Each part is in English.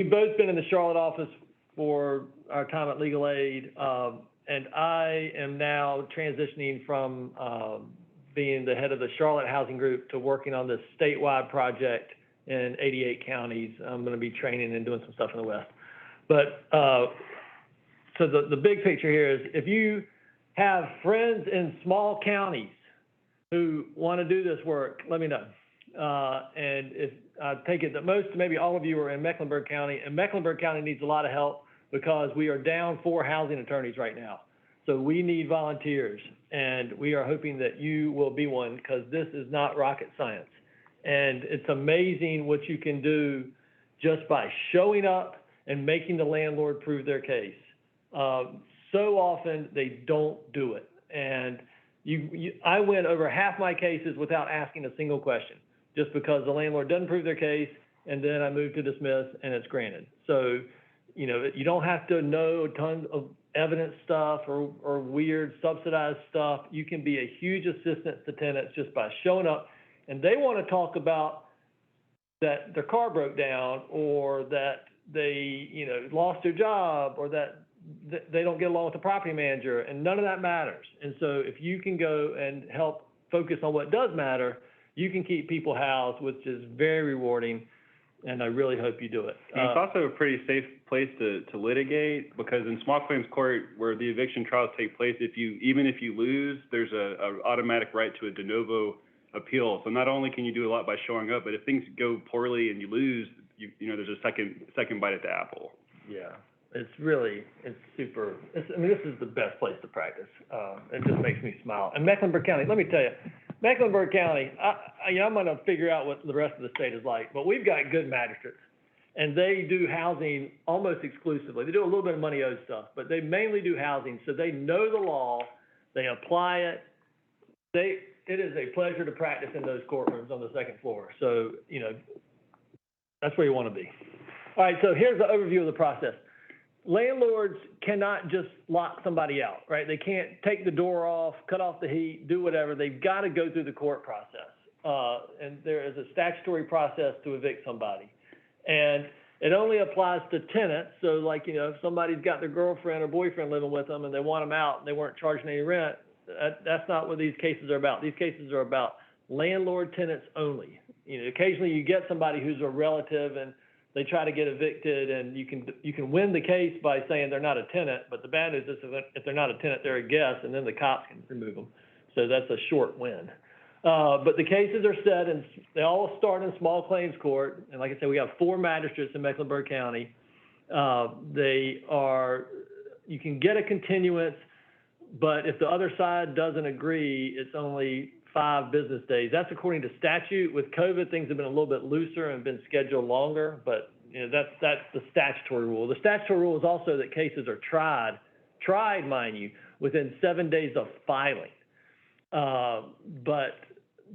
we've both been in the Charlotte office for our time at Legal Aid, and I am now transitioning from being the head of the Charlotte Housing Group to working on this statewide project in 88 counties. I'm going to be training and doing some stuff in the West. But so the big picture here is if you have friends in small counties who want to do this work, let me know. And if I take it that most, maybe all of you are in Mecklenburg County, and Mecklenburg County needs a lot of help because we are down 4 housing attorneys right now. So we need volunteers, and we are hoping that you will be one because this is not rocket science. And it's amazing what you can do just by showing up and making the landlord prove their case. So often they don't do it. And I went over half my cases without asking a single question, just because the landlord doesn't prove their case, and then I move to dismiss and it's granted. So, you know, you don't have to know tons of evidence stuff or weird subsidized stuff. You can be a huge assistance to tenants just by showing up, and they want to talk about that their car broke down, or that they, you know, lost their job, or that they don't get along with the property manager, and none of that matters. And so if you can go and help focus on what does matter, you can keep people housed, which is very rewarding, and I really hope you do it. And it's also a pretty safe place to litigate, because in small claims court, where the eviction trials take place, even if you lose, there's a automatic right to a de novo appeal. So not only can you do a lot by showing up, but if things go poorly and you lose, you know, there's a second bite at the apple. Yeah. It's super, I mean, this is the best place to practice. It just makes me smile. And Mecklenburg County, let me tell you, Mecklenburg County, I'm going to figure out what the rest of the state is like, but we've got good magistrates, and they do housing almost exclusively. They do a little bit of money owed stuff, but they mainly do housing, so they know the law, they apply it. It is a pleasure to practice in those courtrooms on the second floor. So, you know, that's where you want to be. All right, so here's the overview of the process. Landlords cannot just lock somebody out, right? They can't take the door off, cut off the heat, do whatever. They've got to go through the court process. And there is a statutory process to evict somebody. And it only applies to tenants. So, like, you know, if somebody's got their girlfriend or boyfriend living with them and they want them out and they weren't charging any rent, that's not what these cases are about. These cases are about landlord tenants only. You know, occasionally you get somebody who's a relative and they try to get evicted, and you can win the case by saying they're not a tenant, but the bad news is if they're not a tenant, they're a guest, and then the cops can remove them. So that's a short win. But the cases are set, and they all start in small claims court. And like I said, we have 4 magistrates in Mecklenburg County. You can get a continuance, but if the other side doesn't agree, it's only 5 business days. That's according to statute. With COVID, things have been a little bit looser and been scheduled longer, but you know, that's the statutory rule. The statutory rule is also that cases are tried, mind you, within 7 days of filing. But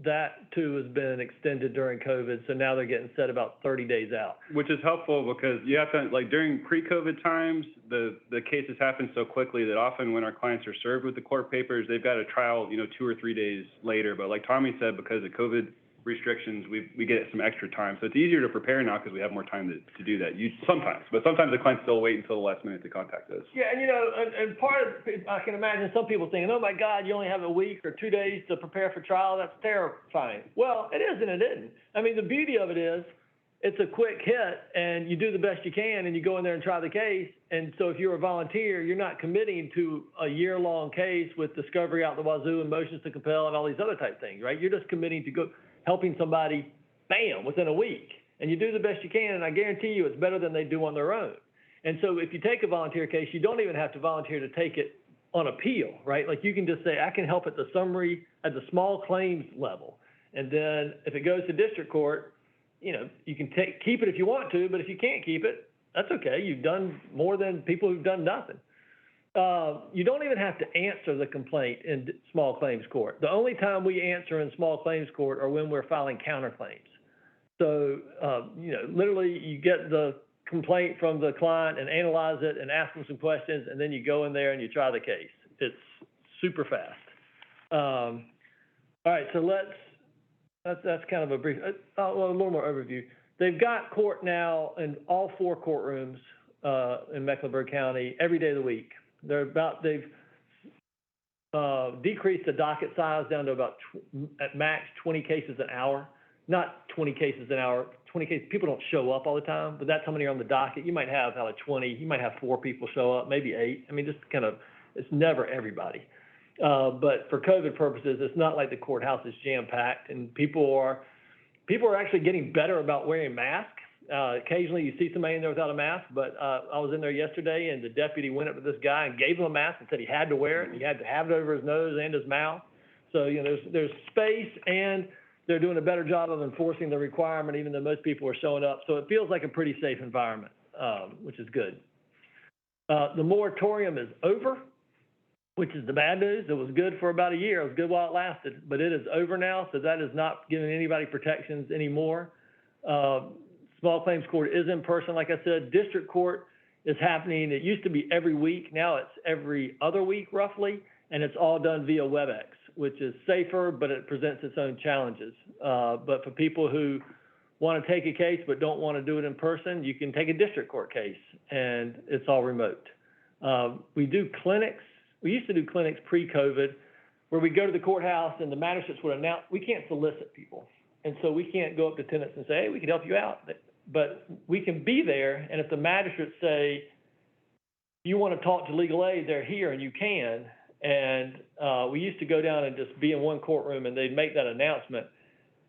that too has been extended during COVID, so now they're getting set about 30 days out. Which is helpful because you have to, like, during pre-COVID times, the cases happen so quickly that often when our clients are served with the court papers, they've got a trial, you know, 2 or 3 days later. But like Tommy said, because of COVID restrictions, we get some extra time. So it's easier to prepare now because we have more time to do that. Sometimes the clients still wait until the last minute to contact us. Yeah, and you know, and part of, I can imagine some people thinking, oh my God, you only have a week or 2 days to prepare for trial. That's terrifying. Well, it is and it isn't. I mean, the beauty of it is it's a quick hit and you do the best you can and you go in there and try the case. And so if you're a volunteer, you're not committing to a year-long case with discovery out the wazoo and motions to compel and all these other type things, right? You're just committing to helping somebody, bam, within a week. And you do the best you can, and I guarantee you it's better than they do on their own. And so if you take a volunteer case, you don't even have to volunteer to take it on appeal, right? Like you can just say, I can help at the summary, at the small claims level. And then if it goes to district court, you know, you can keep it if you want to, but if you can't keep it, that's okay. You've done more than people who've done nothing. You don't even have to answer the complaint in small claims court. The only time we answer in small claims court are when we're filing counterclaims. So, you know, literally you get the complaint from the client and analyze it and ask them some questions, and then you go in there and you try the case. It's super fast. All right, so that's kind of a brief, a little more overview. they've got court now in all 4 courtrooms in Mecklenburg County every day of the week. They've decreased the docket size down to about at max 20 cases an hour. Not 20 cases an hour. 20 cases. People don't show up all the time, but that's how many are on the docket. You might have out of 20. You might have 4 people show up, maybe 8. I mean, just kind of, it's never everybody. But for COVID purposes, it's not like the courthouse is jam-packed, and people are actually getting better about wearing masks. Occasionally you see somebody in there without a mask, but I was in there yesterday, and the deputy went up to this guy and gave him a mask and said he had to wear it. He had to have it over his nose and his mouth. So, you know, there's space, and they're doing a better job of enforcing the requirement, even though most people are showing up. So it feels like a pretty safe environment, which is good. The moratorium is over, which is the bad news. It was good for about a year. It was good while it lasted, but it is over now, so that is not giving anybody protections anymore. Small claims court is in person, like I said. District court is happening. It used to be every week. Now it's every other week, roughly, and it's all done via WebEx, which is safer, but it presents its own challenges. But for people who want to take a case but don't want to do it in person, you can take a district court case, and it's all remote. We do clinics. We used to do clinics pre-COVID where we go to the courthouse and the magistrates would announce. We can't solicit people. And so we can't go up to tenants and say, hey, we can help you out. But we can be there, and if the magistrates say, you want to talk to legal aid, they're here, and you can. And we used to go down and just be in one courtroom, and they'd make that announcement.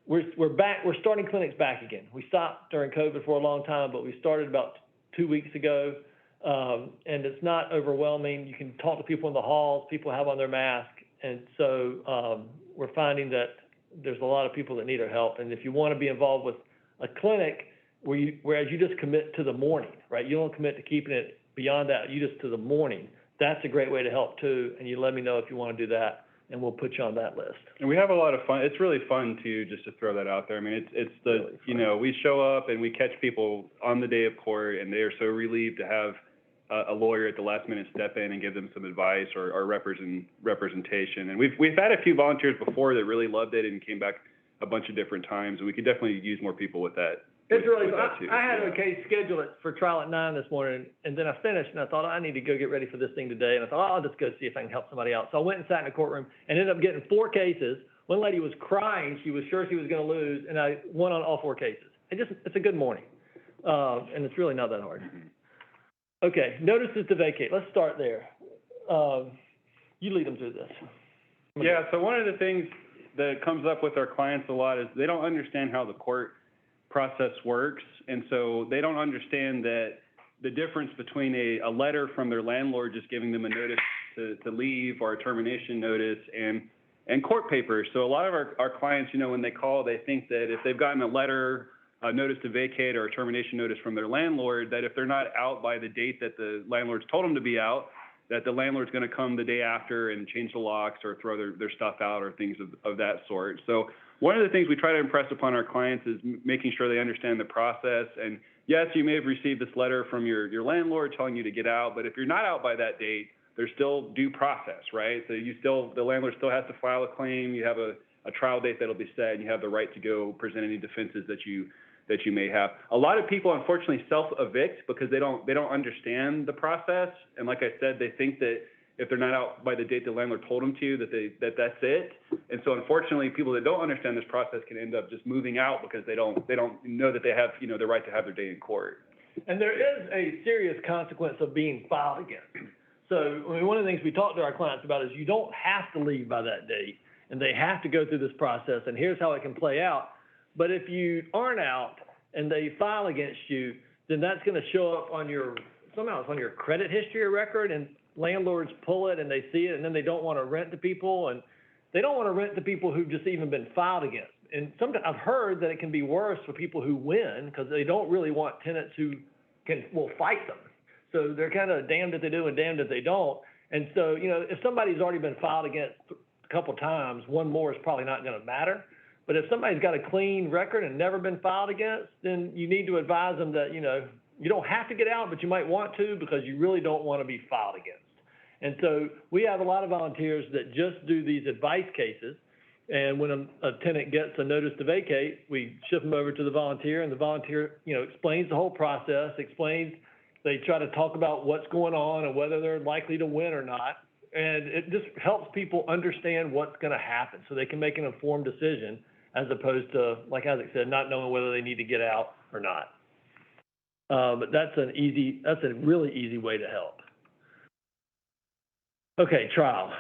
We're back. We're starting clinics back again. We stopped during COVID for a long time, but we started about 2 weeks ago. And it's not overwhelming. You can talk to people in the halls. People have on their mask. And so we're finding that there's a lot of people that need our help. And if you want to be involved with a clinic whereas you just commit to the morning, right? You don't commit to keeping it beyond that. You just to the morning. That's a great way to help too. And you let me know if you want to do that, and we'll put you on that list. And we have a lot of fun. It's really fun too, just to throw that out there. I mean, it's the, really, you know, we show up and we catch people on the day of court, and they are so relieved to have a lawyer at the last minute step in and give them some advice or representation. And we've had a few volunteers before that really loved it and came back a bunch of different times, and we could definitely use more people with that. It's really fun. I had a case scheduled for trial at 9 this morning, and then I finished, and I thought, I need to go get ready for this thing today. And I thought, I'll just go see if I can help somebody out. So I went and sat in the courtroom and ended up getting 4 cases. One lady was crying. She was sure she was going to lose, and I won on all 4 cases. It's a good morning, and it's really not that hard. Okay, notices to vacate. Let's start there. You lead them through this. Yeah, so one of the things that comes up with our clients a lot is they don't understand how the court process works, and so they don't understand that the difference between a letter from their landlord just giving them a notice to leave or a termination notice and court papers. So a lot of our clients, you know, when they call, they think that if they've gotten a letter, a notice to vacate, or a termination notice from their landlord, that if they're not out by the date that the landlord's told them to be out, that the landlord's going to come the day after and change the locks or throw their stuff out or things of that sort. So one of the things we try to impress upon our clients is making sure they understand the process. And yes, you may have received this letter from your landlord telling you to get out, but if you're not out by that date, there's still due process, right? So the landlord still has to file a claim. You have a trial date that'll be set, and you have the right to go present any defenses that you may have. A lot of people, unfortunately, self-evict because they don't understand the process. And like I said, they think that if they're not out by the date the landlord told them to, that's it. And so unfortunately, people that don't understand this process can end up just moving out because they don't know that they have, you know, the right to have their day in court. And there is a serious consequence of being filed against. So one of the things we talk to our clients about is you don't have to leave by that date, and they have to go through this process, and here's how it can play out. But if you aren't out and they file against you, then that's going to show up on somehow it's on your credit history or record, and landlords pull it and they see it, and then they don't want to rent to people, and they don't want to rent to people who've just even been filed against. And sometimes I've heard that it can be worse for people who win because they don't really want tenants who will fight them. So they're kind of damned if they do and damned if they don't. And so, you know, if somebody's already been filed against a couple times, one more is probably not going to matter. But if somebody's got a clean record and never been filed against, then you need to advise them that, you know, you don't have to get out, but you might want to because you really don't want to be filed against. And so we have a lot of volunteers that just do these advice cases, And when a tenant gets a notice to vacate, we shift them over to the volunteer, and the volunteer, explains the whole process, they try to talk about what's going on and whether they're likely to win or not. And it just helps people understand what's going to happen so they can make an informed decision, as opposed to, like Isaac said, not knowing whether they need to get out or not. But that's a really easy way to help. Okay, trial.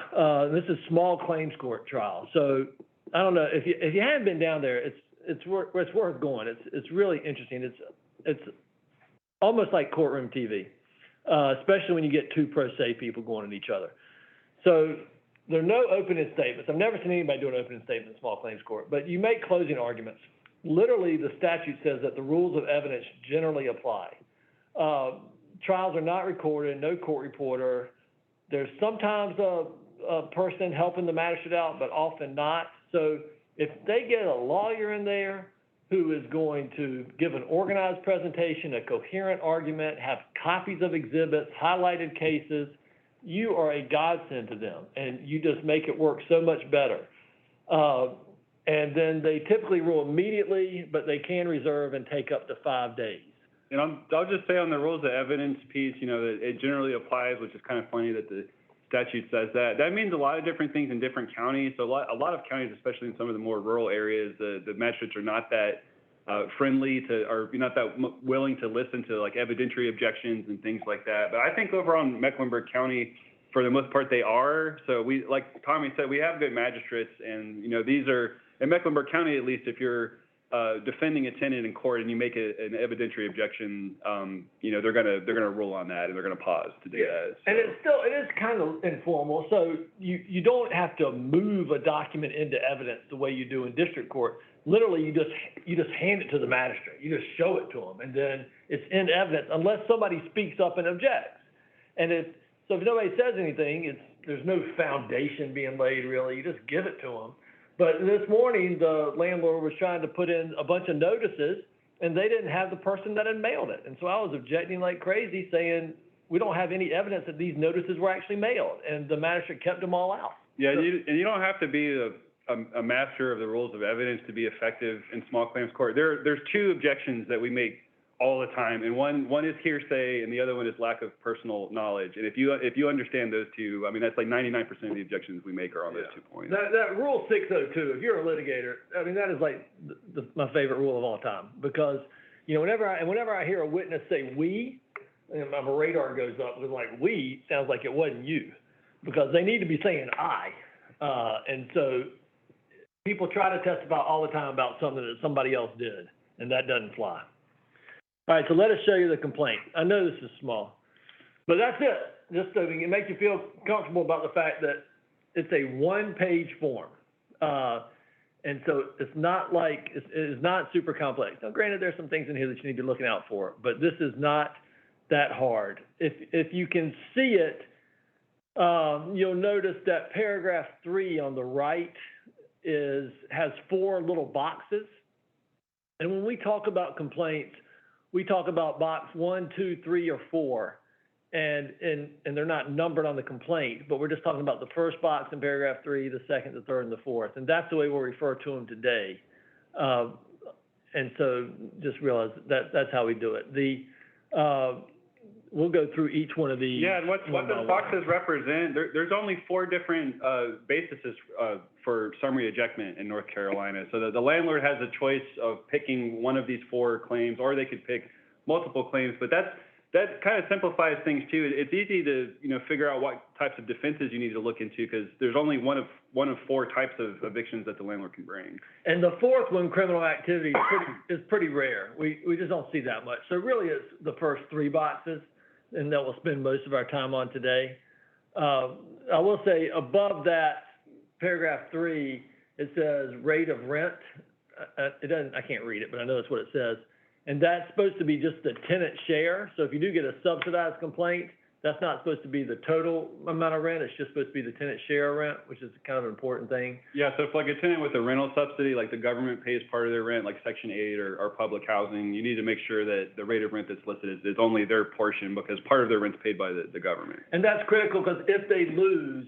This is small claims court trial. So I don't know if you haven't been down there, it's worth going. It's really interesting. It's almost like courtroom TV, especially when you get two pro se people going at each other. So there are no opening statements. I've never seen anybody do an opening statement in small claims court, but you make closing arguments. Literally, the statute says that the rules of evidence generally apply. Trials are not recorded, no court reporter. There's sometimes a person helping the magistrate out, but often not. So if they get a lawyer in there who is going to give an organized presentation, a coherent argument, have copies of exhibits, highlighted cases, you are a godsend to them, and you just make it work so much better. And then they typically rule immediately, but they can reserve and take up to 5 days. And I'll just say on the rules of evidence piece, that it generally applies, which is kind of funny that the statute says that. That means a lot of different things in different counties. So a lot of counties, especially in some of the more rural areas, the magistrates are not that friendly to, or not that willing to listen to like evidentiary objections and things like that. But I think over on Mecklenburg County, for the most part, they are. So we, like Tommy said, we have good magistrates, and these are in Mecklenburg County, at least, if you're defending a tenant in court and you make an evidentiary objection, they're gonna rule on that, and they're gonna pause to do that. So. And it is kind of informal. So you don't have to move a document into evidence the way you do in district court. Literally, you just hand it to the magistrate. You just show it to them, and then it's in evidence unless somebody speaks up and objects. And if nobody says anything, there's no foundation being laid really. You just give it to them. But this morning, the landlord was trying to put in a bunch of notices, and they didn't have the person that had mailed it. And so I was objecting like crazy, saying, we don't have any evidence that these notices were actually mailed. And the magistrate kept them all out. Yeah, so, and you don't have to be a master of the rules of evidence to be effective in small claims court. There's two objections that we make all the time, and one is hearsay, and the other one is lack of personal knowledge. And if you understand those two, I mean, that's like 99% of the objections we make are on those 2 points. That rule 602, if you're a litigator, I mean, that is like my favorite rule of all time, because whenever I hear a witness say we, and my radar goes up with like we, sounds like it wasn't you, because they need to be saying I, and so people try to testify all the time about something that somebody else did, and that doesn't fly. All right, so let us show you the complaint. I know this is small, but that's it. Just so we can make you feel comfortable about the fact that it's a one-page form. And so it's not like, it is not super complex. Now, granted, there's some things in here that you need to be looking out for, but this is not that hard. If you can see it, you'll notice that paragraph 3 on the right has 4 little boxes. And when we talk about complaints, we talk about box 1, 2, 3, or 4, and they're not numbered on the complaint, but we're just talking about the first box in paragraph 3, the second, the third, and the fourth, and that's the way we'll refer to them today. And so just realize that's how we do it. We'll go through each one of these. Yeah, and what those boxes represent, there's only 4 different bases for summary ejectment in North Carolina. So the landlord has a choice of picking one of these 4 claims, or they could pick multiple claims. But that kind of simplifies things too. It's easy to figure out what types of defenses you need to look into, because there's only one of 4 types of evictions that the landlord can bring. And the fourth one, criminal activity, is pretty rare. We just don't see that much. So really, it's the first 3 boxes, and that we'll spend most of our time on today. I will say above that, paragraph 3, it says rate of rent. It doesn't, I can't read it, but I know that's what it says. And that's supposed to be just the tenant share. So if you do get a subsidized complaint, that's not supposed to be the total amount of rent. It's just supposed to be the tenant share rent, which is kind of an important thing. Yeah, so if like a tenant with a rental subsidy, like the government pays part of their rent, like Section 8 or public housing, you need to make sure that the rate of rent that's listed is only their portion, because part of their rent's paid by the government. And that's critical, because if they lose,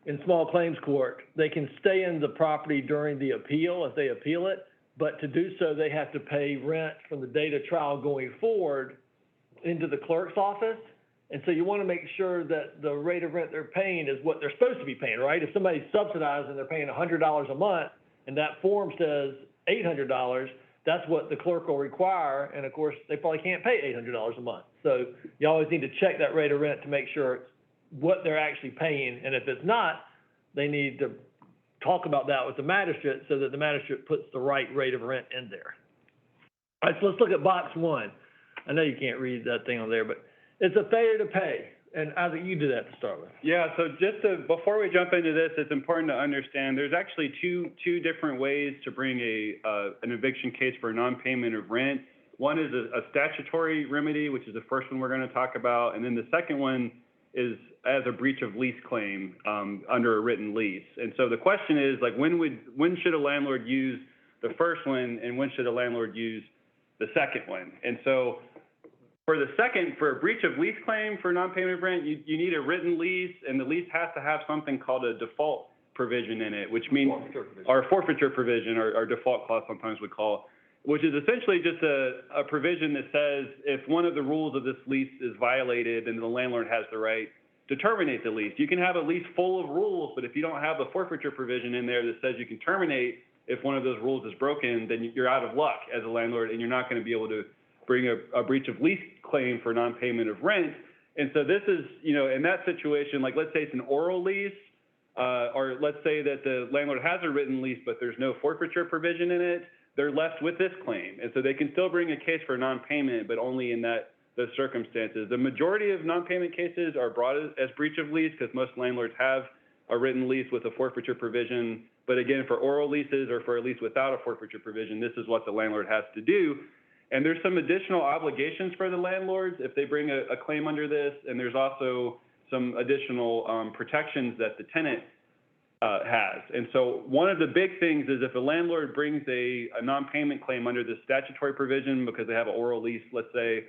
in small claims court, they can stay in the property during the appeal if they appeal it, but to do so, they have to pay rent from the date of trial going forward into the clerk's office. And so you want to make sure that the rate of rent they're paying is what they're supposed to be paying, right? If somebody's subsidized and they're paying $100 a month and that form says $800, that's what the clerk will require. And of course, they probably can't pay $800 a month. So you always need to check that rate of rent to make sure it's what they're actually paying. And if it's not, they need to talk about that with the magistrate so that the magistrate puts the right rate of rent in there. All right, so let's look at box 1. I know you can't read that thing on there, but it's a failure to pay. And Isaac, you do that to start with. Yeah, so before we jump into this, it's important to understand there's actually two different ways to bring an eviction case for non-payment of rent. One is a statutory remedy, which is the first one we're going to talk about, and then the second one is as a breach of lease claim under a written lease. And so the question is, like, when should a landlord use the first one, and when should a landlord use the second one? And so for a breach of lease claim for non-payment of rent, you need a written lease, and the lease has to have something called a default provision in it, which means our forfeiture provision, or default clause sometimes we call, which is essentially just a provision that says if one of the rules of this lease is violated, then the landlord has the right to terminate the lease. You can have a lease full of rules, but if you don't have a forfeiture provision in there that says you can terminate if one of those rules is broken, then you're out of luck as a landlord, and you're not going to be able to bring a breach of lease claim for non-payment of rent. And so this is, in that situation, like let's say it's an oral lease, or let's say that the landlord has a written lease, but there's no forfeiture provision in it, they're left with this claim. And so they can still bring a case for non-payment, but only in those circumstances. The majority of non-payment cases are brought as breach of lease because most landlords have a written lease with a forfeiture provision. But again, for oral leases or for a lease without a forfeiture provision, this is what the landlord has to do. And there's some additional obligations for the landlords if they bring a claim under this, and there's also some additional protections that the tenant has. And so one of the big things is if a landlord brings a non-payment claim under the statutory provision because they have an oral lease, let's say,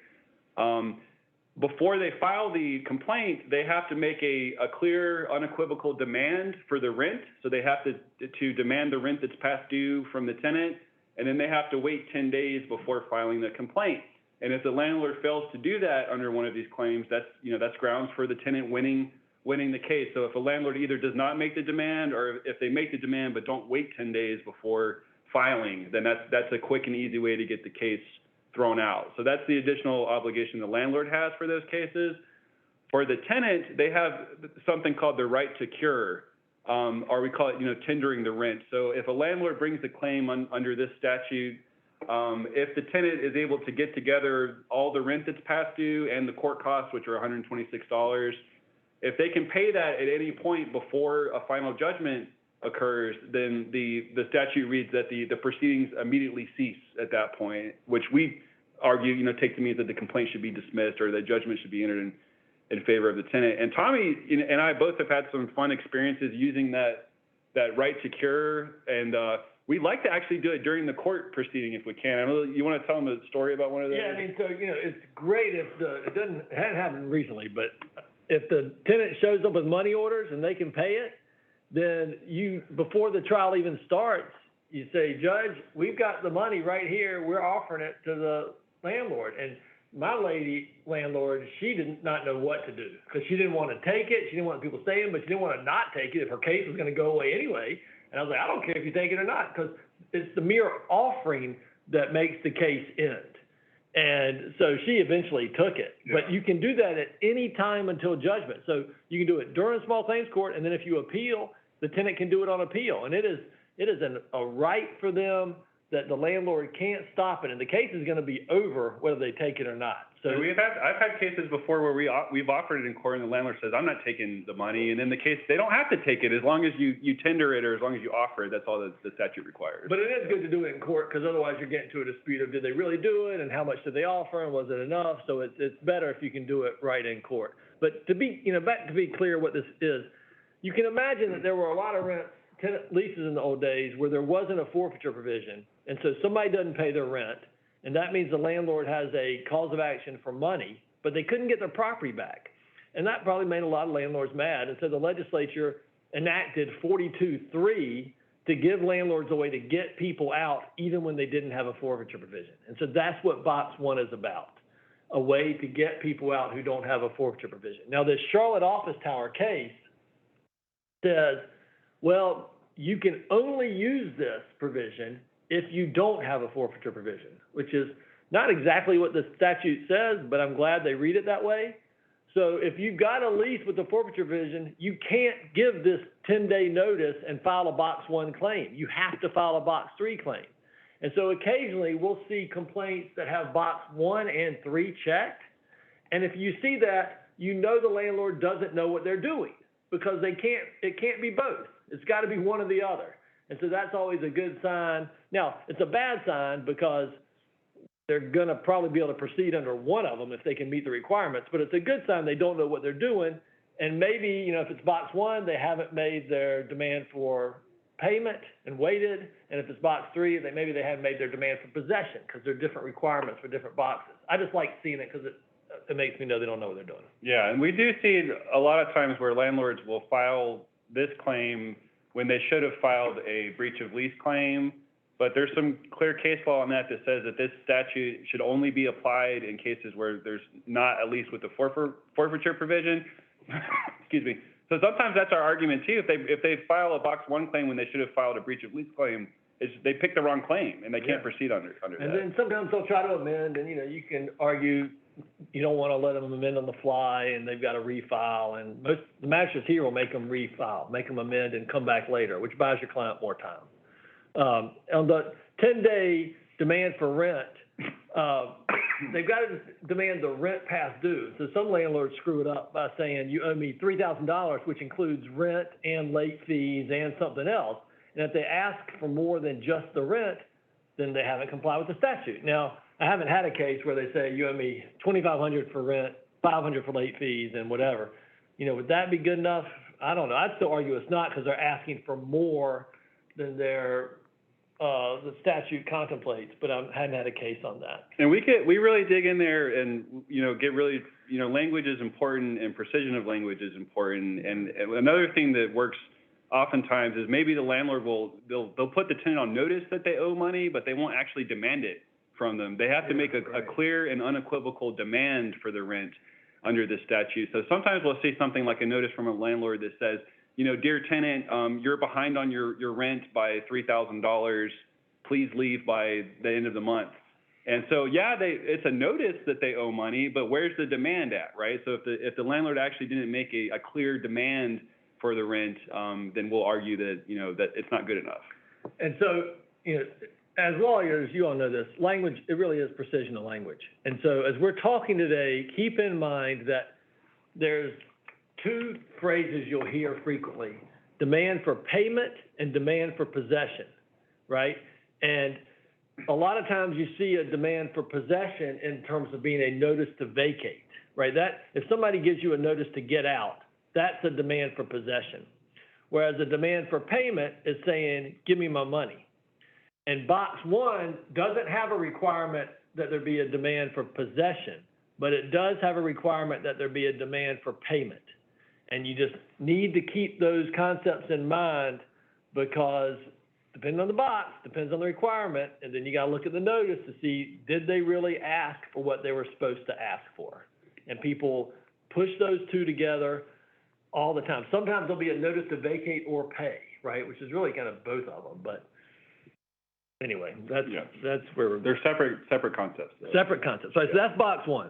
before they file the complaint, they have to make a clear, unequivocal demand for the rent. So they have to demand the rent that's past due from the tenant, and then they have to wait 10 days before filing the complaint. And if the landlord fails to do that under one of these claims, that's grounds for the tenant winning the case. So if a landlord either does not make the demand, or if they make the demand but don't wait 10 days before filing, then that's a quick and easy way to get the case thrown out. So that's the additional obligation the landlord has for those cases. For the tenant, they have something called the right to cure, or we call it, tendering the rent. So if a landlord brings a claim under this statute, if the tenant is able to get together all the rent that's past due and the court costs, which are $126, if they can pay that at any point before a final judgment occurs, then the statute reads that the proceedings immediately cease at that point, which we argue, take to mean that the complaint should be dismissed or the judgment should be entered in favor of the tenant. And Tommy and I both have had some fun experiences using that right to cure, and we'd like to actually do it during the court proceeding if we can. I know you want to tell them a story about one of those? Yeah, so it's great if it hadn't happened recently, but if the tenant shows up with money orders and they can pay it, then before the trial even starts, you say, Judge, we've got the money right here. We're offering it to the landlord. And my lady landlord, she did not know what to do because she didn't want to take it. She didn't want people staying, but she didn't want to not take it if her case was going to go away anyway. And I was like, I don't care if you take it or not, because it's the mere offering that makes the case end. And so she eventually took it. Yeah. But you can do that at any time until judgment. So you can do it during small claims court, and then if you appeal, the tenant can do it on appeal. And it is a right for them that the landlord can't stop it, and the case is going to be over whether they take it or not. So I've had cases before where we've offered it in court, and the landlord says, I'm not taking the money, and in the case, they don't have to take it as long as you tender it or as long as you offer it. That's all the statute requires. But it is good to do it in court, because otherwise you're getting to a dispute of did they really do it and how much did they offer and was it enough? So it's better if you can do it right in court. But to be clear what this is, you can imagine that there were a lot of tenant leases in the old days where there wasn't a forfeiture provision, and so somebody doesn't pay their rent, and that means the landlord has a cause of action for money, but they couldn't get their property back. And that probably made a lot of landlords mad, and so the legislature enacted 42.3 to give landlords a way to get people out even when they didn't have a forfeiture provision. And so that's what box 1 is about, a way to get people out who don't have a forfeiture provision. Now, this Charlotte office tower case says, well, you can only use this provision if you don't have a forfeiture provision, which is not exactly what the statute says, but I'm glad they read it that way. So if you've got a lease with a forfeiture provision, you can't give this 10-day notice and file a box 1 claim. You have to file a box 3 claim. And so occasionally we'll see complaints that have box 1 and 3 checked. And if you see that, you know the landlord doesn't know what they're doing, because it can't be both. It's got to be one or the other. And so that's always a good sign. Now, it's a bad sign because they're going to probably be able to proceed under one of them if they can meet the requirements, but it's a good sign they don't know what they're doing. And maybe, you know, if it's box 1, they haven't made their demand for payment and waited. And if it's box 3, maybe they haven't made their demand for possession, because there are different requirements for different boxes. I just like seeing it because it makes me know they don't know what they're doing. Yeah, and we do see a lot of times where landlords will file this claim when they should have filed a breach of lease claim. But there's some clear case law on that says that this statute should only be applied in cases where there's not a lease with a forfeiture provision. Excuse me. So sometimes that's our argument too. If they file a box 1 claim when they should have filed a breach of lease claim, they pick the wrong claim and they can't proceed under that. And then sometimes they'll try to amend, and you can argue you don't want to let them amend on the fly, and they've got to refile. And the magistrates here will make them refile, make them amend, and come back later, which buys your client more time. On the 10-day demand for rent, they've got to demand the rent past due. So some landlords screw it up by saying you owe me $3,000, which includes rent and late fees and something else. And if they ask for more than just the rent, then they haven't complied with the statute. Now, I haven't had a case where they say you owe me $2,500 for rent, $500 for late fees, and whatever. Would that be good enough? I don't know. I'd still argue it's not, because they're asking for more than the statute contemplates, but I hadn't had a case on that. And we really dig in there and, get really, language is important and precision of language is important. And another thing that works oftentimes is maybe the landlord they'll put the tenant on notice that they owe money, but they won't actually demand it from them. They have to make a clear and unequivocal demand for the rent under the statute. So sometimes we'll see something like a notice from a landlord that says, dear tenant, you're behind on your rent by $3,000. Please leave by the end of the month. And so, it's a notice that they owe money, but where's the demand at, right? So if the landlord actually didn't make a clear demand for the rent, then we'll argue that, that it's not good enough. And so, as lawyers, you all know this, language, it really is precision of language. And so as we're talking today, keep in mind that there's two phrases you'll hear frequently: demand for payment and demand for possession, right? And a lot of times you see a demand for possession in terms of being a notice to vacate, right? That if somebody gives you a notice to get out, that's a demand for possession. Whereas a demand for payment is saying, give me my money. And box 1 doesn't have a requirement that there be a demand for possession, but it does have a requirement that there be a demand for payment. And you just need to keep those concepts in mind, because depending on the box, depends on the requirement, and then you got to look at the notice to see, did they really ask for what they were supposed to ask for? And people push those two together all the time. Sometimes there'll be a notice to vacate or pay, right, which is really kind of both of them. But anyway, that's where they're separate concepts. Though. Separate concepts. Right, so that's box 1.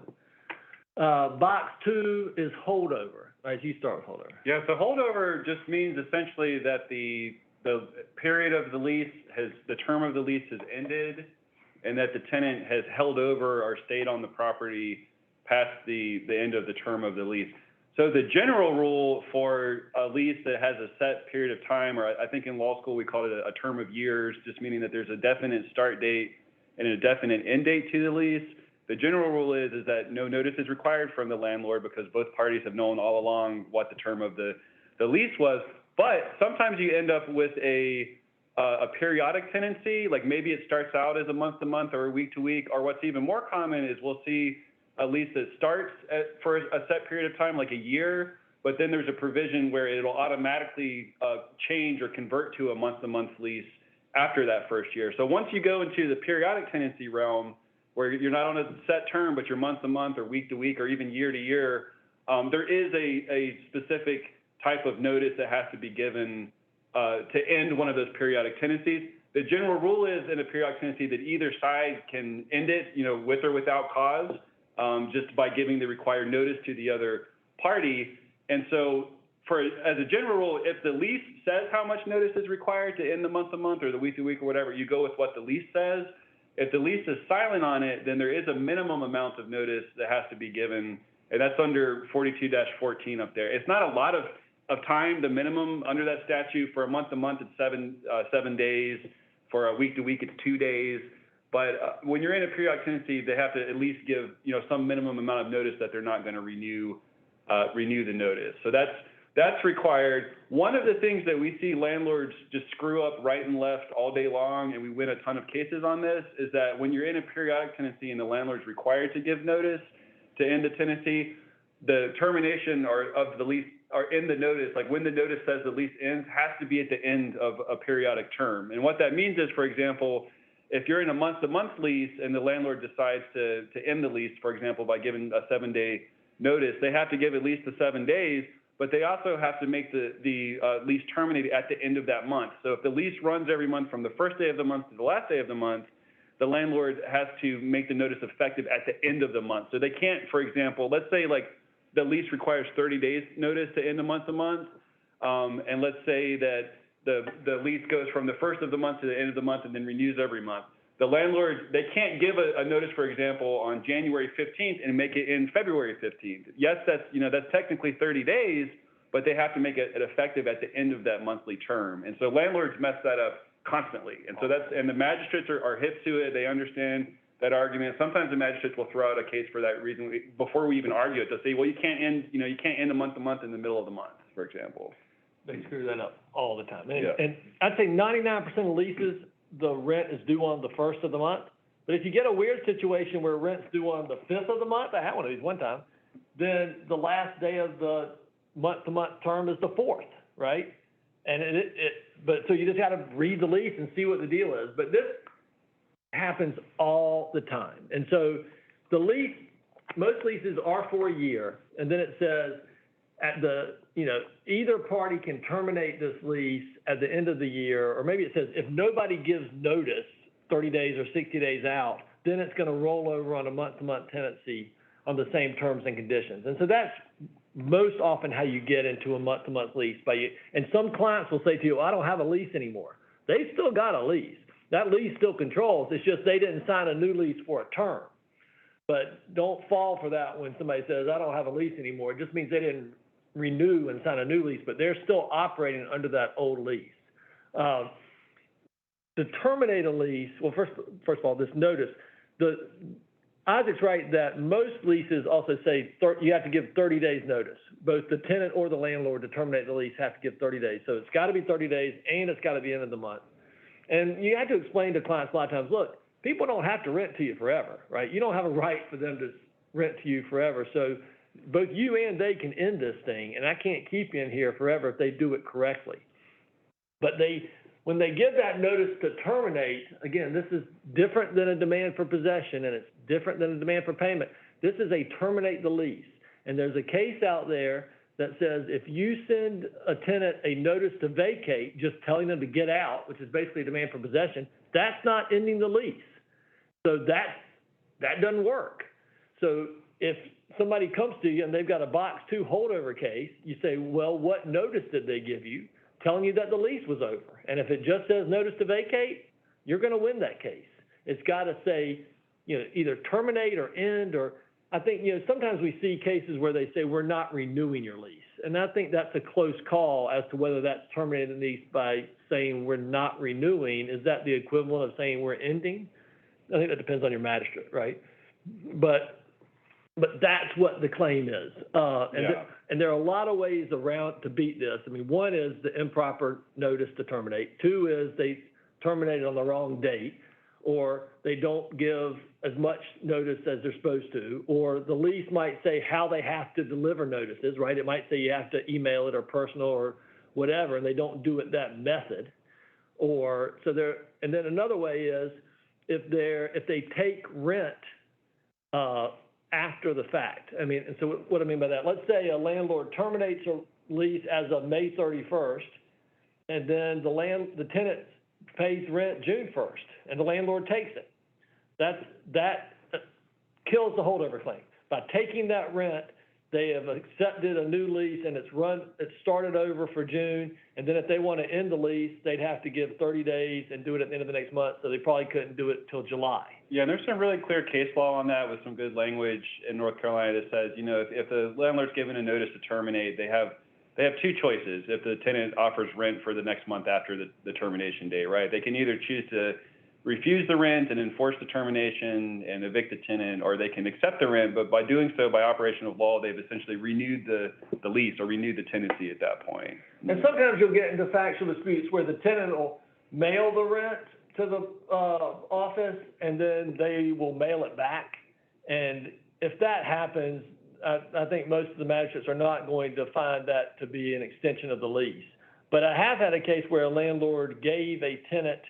Box 2 is holdover. Right, you start with holdover. Yeah, so holdover just means essentially that the period of the lease the term of the lease has ended, and that the tenant has held over or stayed on the property past the end of the term of the lease. So the general rule for a lease that has a set period of time, or I think in law school we call it a term of years, just meaning that there's a definite start date and a definite end date to the lease. The general rule is that no notice is required from the landlord, because both parties have known all along what the term of the lease was. But sometimes you end up with a periodic tenancy, like maybe it starts out as a month-to-month or a week-to-week, or what's even more common is we'll see a lease that starts for a set period of time, like a year, but then there's a provision where it'll automatically change or convert to a month-to-month lease after that first year. So once you go into the periodic tenancy realm, where you're not on a set term, but you're month-to-month or week-to-week or even year-to-year, there is a specific type of notice that has to be given to end one of those periodic tenancies. The general rule is in a periodic tenancy that either side can end it, with or without cause, just by giving the required notice to the other party. And so as a general rule, if the lease says how much notice is required to end the month-to-month or the week-to-week or whatever, you go with what the lease says. If the lease is silent on it, then there is a minimum amount of notice that has to be given, and that's under 42-14 up there. It's not a lot of time. The minimum under that statute for a month-to-month, it's 7 days. For a week-to-week, it's 2 days. But when you're in a periodic tenancy, they have to at least give, some minimum amount of notice that they're not going to renew the notice. So that's required. One of the things that we see landlords just screw up right and left all day long, and we win a ton of cases on this, is that when you're in a periodic tenancy and the landlord's required to give notice to end the tenancy, the termination of the lease or in the notice, like when the notice says the lease ends, has to be at the end of a periodic term. And what that means is, for example, if you're in a month-to-month lease and the landlord decides to end the lease, for example, by giving a 7-day notice, they have to give at least the 7 days, but they also have to make the lease terminated at the end of that month. So if the lease runs every month from the first day of the month to the last day of the month, the landlord has to make the notice effective at the end of the month. So they can't, for example, let's say like the lease requires 30 days notice to end a month-to-month, and let's say that the lease goes from the first of the month to the end of the month and then renews every month. The landlord, they can't give a notice, for example, on January 15th and make it in February 15th. Yes, that's technically 30 days, but they have to make it effective at the end of that monthly term. And so landlords mess that up constantly. And so and the magistrates are hip to it. They understand that argument. Sometimes the magistrates will throw out a case for that reason before we even argue it. They'll say, well, you can't end a month-to-month in the middle of the month, for example. They screw that up all the time. And, Yeah. and I'd say 99% of leases, the rent is due on the first of the month. But if you get a weird situation where rent's due on the 5th of the month, I had one of these one time, then the last day of the month-to-month term is the 4th, right? And but so you just got to read the lease and see what the deal is. But this happens all the time. And so the lease, most leases are for a year, and then it says at the, either party can terminate this lease at the end of the year, or maybe it says if nobody gives notice 30 days or 60 days out, then it's going to roll over on a month-to-month tenancy on the same terms and conditions. And so that's most often how you get into a month-to-month lease. And some clients will say to you, I don't have a lease anymore. They've still got a lease. That lease still controls. It's just they didn't sign a new lease for a term. But don't fall for that when somebody says, I don't have a lease anymore. It just means they didn't renew and sign a new lease, but they're still operating under that old lease. To terminate a lease, well, first of all, this notice, Isaac's right that most leases also say you have to give 30 days notice. Both the tenant or the landlord to terminate the lease have to give 30 days. So it's got to be 30 days, and it's got to be the end of the month. And you have to explain to clients a lot of times, look, people don't have to rent to you forever, right? You don't have a right for them to rent to you forever. So both you and they can end this thing, and I can't keep you in here forever if they do it correctly. But when they give that notice to terminate, again, this is different than a demand for possession, and it's different than a demand for payment. This is a terminate the lease. And there's a case out there that says if you send a tenant a notice to vacate, just telling them to get out, which is basically a demand for possession, that's not ending the lease. So that doesn't work. So if somebody comes to you and they've got a box 2 holdover case, you say, well, what notice did they give you? Telling you that the lease was over. And if it just says notice to vacate, you're going to win that case. It's got to say, either terminate or end, or I think, sometimes we see cases where they say we're not renewing your lease. And I think that's a close call as to whether that's terminating the lease by saying we're not renewing. Is that the equivalent of saying we're ending? I think that depends on your magistrate, right? But that's what the claim is. And there are a lot of ways around to beat this. I mean, one is the improper notice to terminate. 2 is they terminated on the wrong date. or they don't give as much notice as they're supposed to, or the lease might say how they have to deliver notices, right? It might say you have to email it or personal or whatever, and they don't do it that method. Or so there, and then another way is if they take rent after the fact. I mean, and so what I mean by that, let's say a landlord terminates a lease as of May 31st, and then the tenant pays rent June 1st, and the landlord takes it. That kills the holdover claim. By taking that rent, they have accepted a new lease, and it's started over for June, and then if they want to end the lease, they'd have to give 30 days and do it at the end of the next month, so they probably couldn't do it till July. Yeah, and there's some really clear case law on that with some good language in North Carolina that says, if the landlord's given a notice to terminate, they have two choices if the tenant offers rent for the next month after the termination date, right? They can either choose to refuse the rent and enforce the termination and evict the tenant, or they can accept the rent, but by doing so, by operation of law, they've essentially renewed the lease or renewed the tenancy at that point. And sometimes you'll get into factual disputes where the tenant will mail the rent to the office, and then they will mail it back. And if that happens, I think most of the magistrates are not going to find that to be an extension of the lease. But I have had a case where a landlord gave a tenant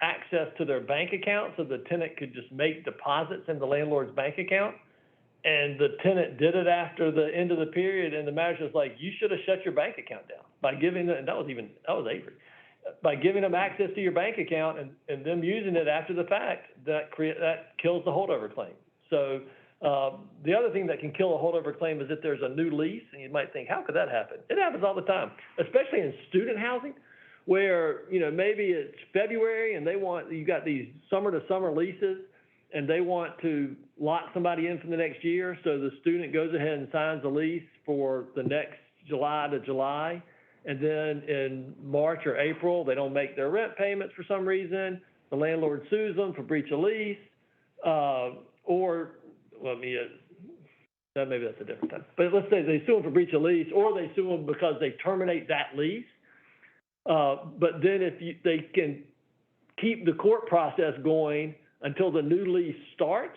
access to their bank account so the tenant could just make deposits in the landlord's bank account. And the tenant did it after the end of the period, and the magistrate's like, you should have shut your bank account down by giving them, and that was Avery, by giving them access to your bank account and them using it after the fact, that kills the holdover claim. So the other thing that can kill a holdover claim is if there's a new lease, and you might think, how could that happen? It happens all the time, especially in student housing, where, maybe it's February and you got these summer to summer leases, and they want to lock somebody in for the next year. So the student goes ahead and signs a lease for the next July to July. And then in March or April, they don't make their rent payments for some reason. The landlord sues them for breach of lease, maybe that's a different time. But let's say they sue them for breach of lease, or they sue them because they terminate that lease. But then they can keep the court process going until the new lease starts,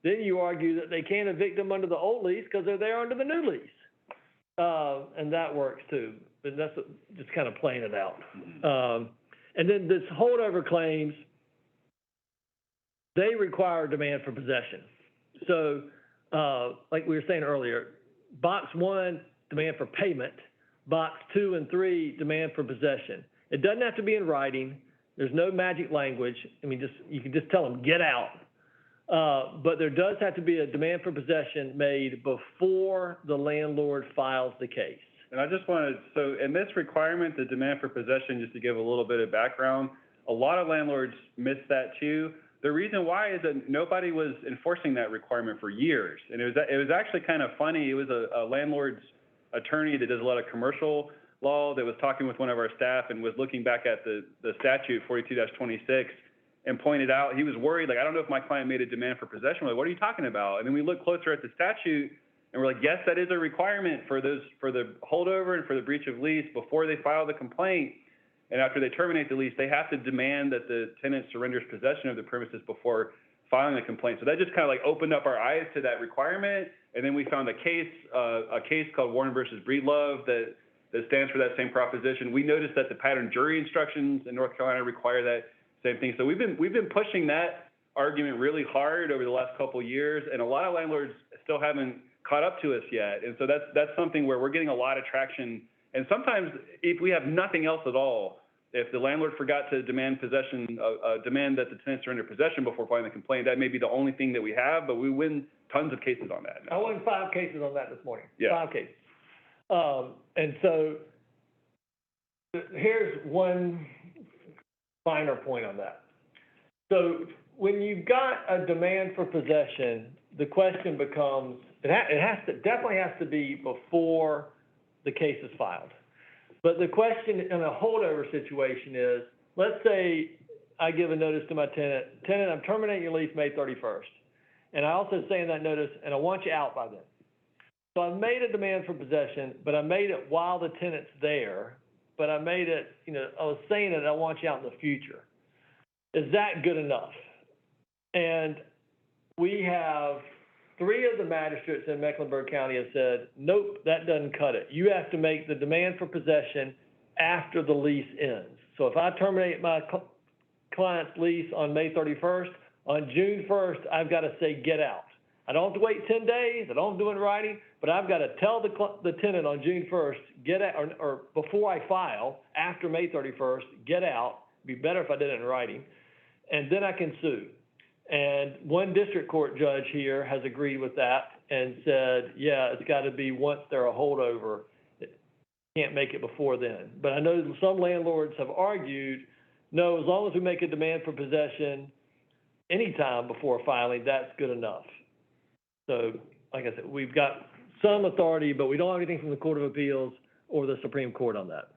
then you argue that they can't evict them under the old lease because they're there under the new lease. And that works too. And that's just kind of playing it out. And then this holdover claims, they require demand for possession. So like we were saying earlier, box 1, demand for payment. Box 2 and 3, demand for possession. It doesn't have to be in writing. There's no magic language. I mean, you can just tell them, get out. But there does have to be a demand for possession made before the landlord files the case. And I just wanted, so in this requirement, the demand for possession, just to give a little bit of background, a lot of landlords miss that too. The reason why is that nobody was enforcing that requirement for years. And it was actually kind of funny. It was a landlord's attorney that does a lot of commercial law that was talking with one of our staff and was looking back at the statute 42-26 and pointed out, he was worried, like, I don't know if my client made a demand for possession. We're like, what are you talking about? And then we look closer at the statute and we're like, yes, that is a requirement for the holdover and for the breach of lease before they file the complaint. And after they terminate the lease, they have to demand that the tenant surrenders possession of the premises before filing a complaint. So that just kind of like opened up our eyes to that requirement. And then we found a case called Warren versus Breedlove that stands for that same proposition. We noticed that the pattern jury instructions in North Carolina require that same thing. So we've been pushing that argument really hard over the last couple of years, and a lot of landlords still haven't caught up to us yet. And so that's something where we're getting a lot of traction. And sometimes if we have nothing else at all, if the landlord forgot to demand possession, demand that the tenant surrender possession before filing the complaint, that may be the only thing that we have, but we win tons of cases on that now. I won 5 cases on that this morning. Yeah. 5 cases. And so here's one finer point on that. So when you've got a demand for possession, the question becomes, definitely has to be before the case is filed. But the question in a holdover situation is, let's say I give a notice to my tenant, I'm terminating your lease May 31st. And I also say in that notice, and I want you out by then. So I made a demand for possession, but I made it while the tenant's there, I was saying that I want you out in the future. Is that good enough? And we have 3 of the magistrates in Mecklenburg County have said, nope, that doesn't cut it. You have to make the demand for possession after the lease ends. So if I terminate my client's lease on May 31st, on June 1st, I've got to say, get out. I don't have to wait 10 days. I don't have to do it in writing, but I've got to tell the tenant on June 1st, get out, or before I file, after May 31st, get out. It'd be better if I did it in writing. And then I can sue. And one district court judge here has agreed with that and said, yeah, it's got to be once they're a holdover. It can't make it before then. But I know some landlords have argued, no, as long as we make a demand for possession anytime before filing, that's good enough. So, like I said, we've got some authority, but we don't have anything from the Court of Appeals or the Supreme Court on that.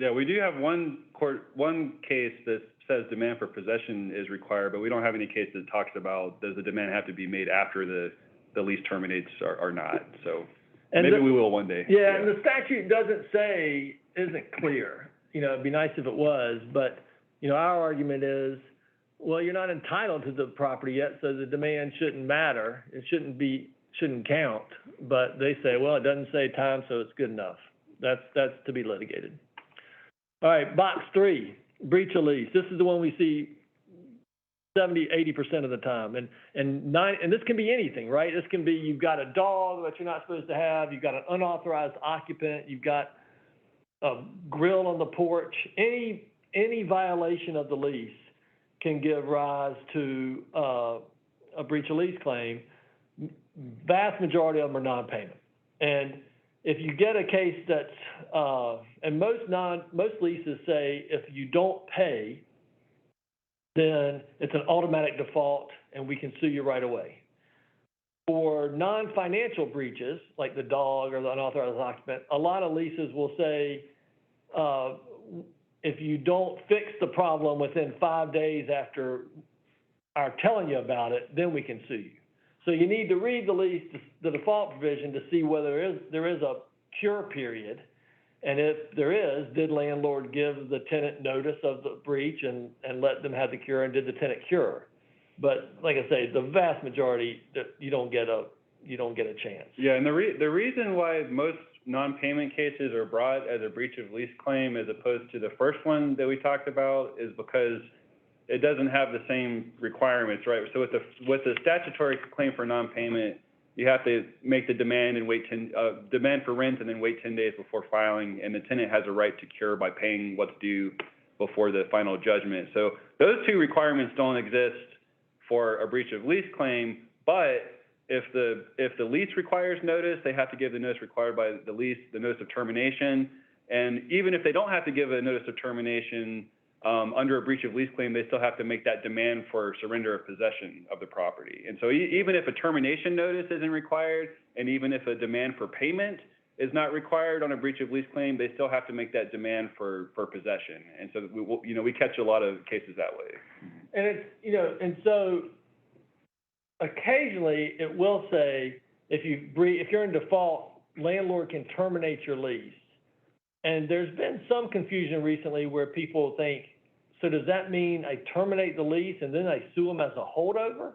Yeah, we do have one case that says demand for possession is required, but we don't have any case that talks about does the demand have to be made after the lease terminates or not. So maybe we will one day. Yeah, and the statute doesn't say, isn't clear. You know, it'd be nice if it was, but, you know, our argument is, well, you're not entitled to the property yet, so the demand shouldn't matter. It shouldn't count. But they say, well, it doesn't say time, so it's good enough. That's to be litigated. All right, box 3, breach of lease. This is the one we see 70, 80% of the time. And this can be anything, right? This can be you've got a dog that you're not supposed to have, you've got an unauthorized occupant, you've got a grill on the porch. Any violation of the lease can give rise to a breach of lease claim. Vast majority of them are non-payment. And if you get a case that's, and most leases say if you don't pay, then it's an automatic default and we can sue you right away. For non-financial breaches, like the dog or the unauthorized occupant, a lot of leases will say, if you don't fix the problem within 5 days after our telling you about it, then we can sue you. So you need to read the lease, the default provision, to see whether there is a cure period. And if there is, did landlord give the tenant notice of the breach and let them have the cure, and did the tenant cure? But like I say, the vast majority, you don't get a chance. Yeah, and the reason why most non-payment cases are brought as a breach of lease claim as opposed to the first one that we talked about is because it doesn't have the same requirements, right? So with the statutory claim for non-payment, you have to make the demand and wait demand for rent and then wait 10 days before filing, and the tenant has a right to cure by paying what's due before the final judgment. So those 2 requirements don't exist for a breach of lease claim, but if the lease requires notice, they have to give the notice required by the lease, the notice of termination. And even if they don't have to give a notice of termination under a breach of lease claim, they still have to make that demand for surrender of possession of the property. And so even if a termination notice isn't required, and even if a demand for payment is not required on a breach of lease claim, they still have to make that demand for possession. And so we catch a lot of cases that way. And and so occasionally it will say if you're in default, landlord can terminate your lease. And there's been some confusion recently where people think, so does that mean I terminate the lease and then I sue them as a holdover?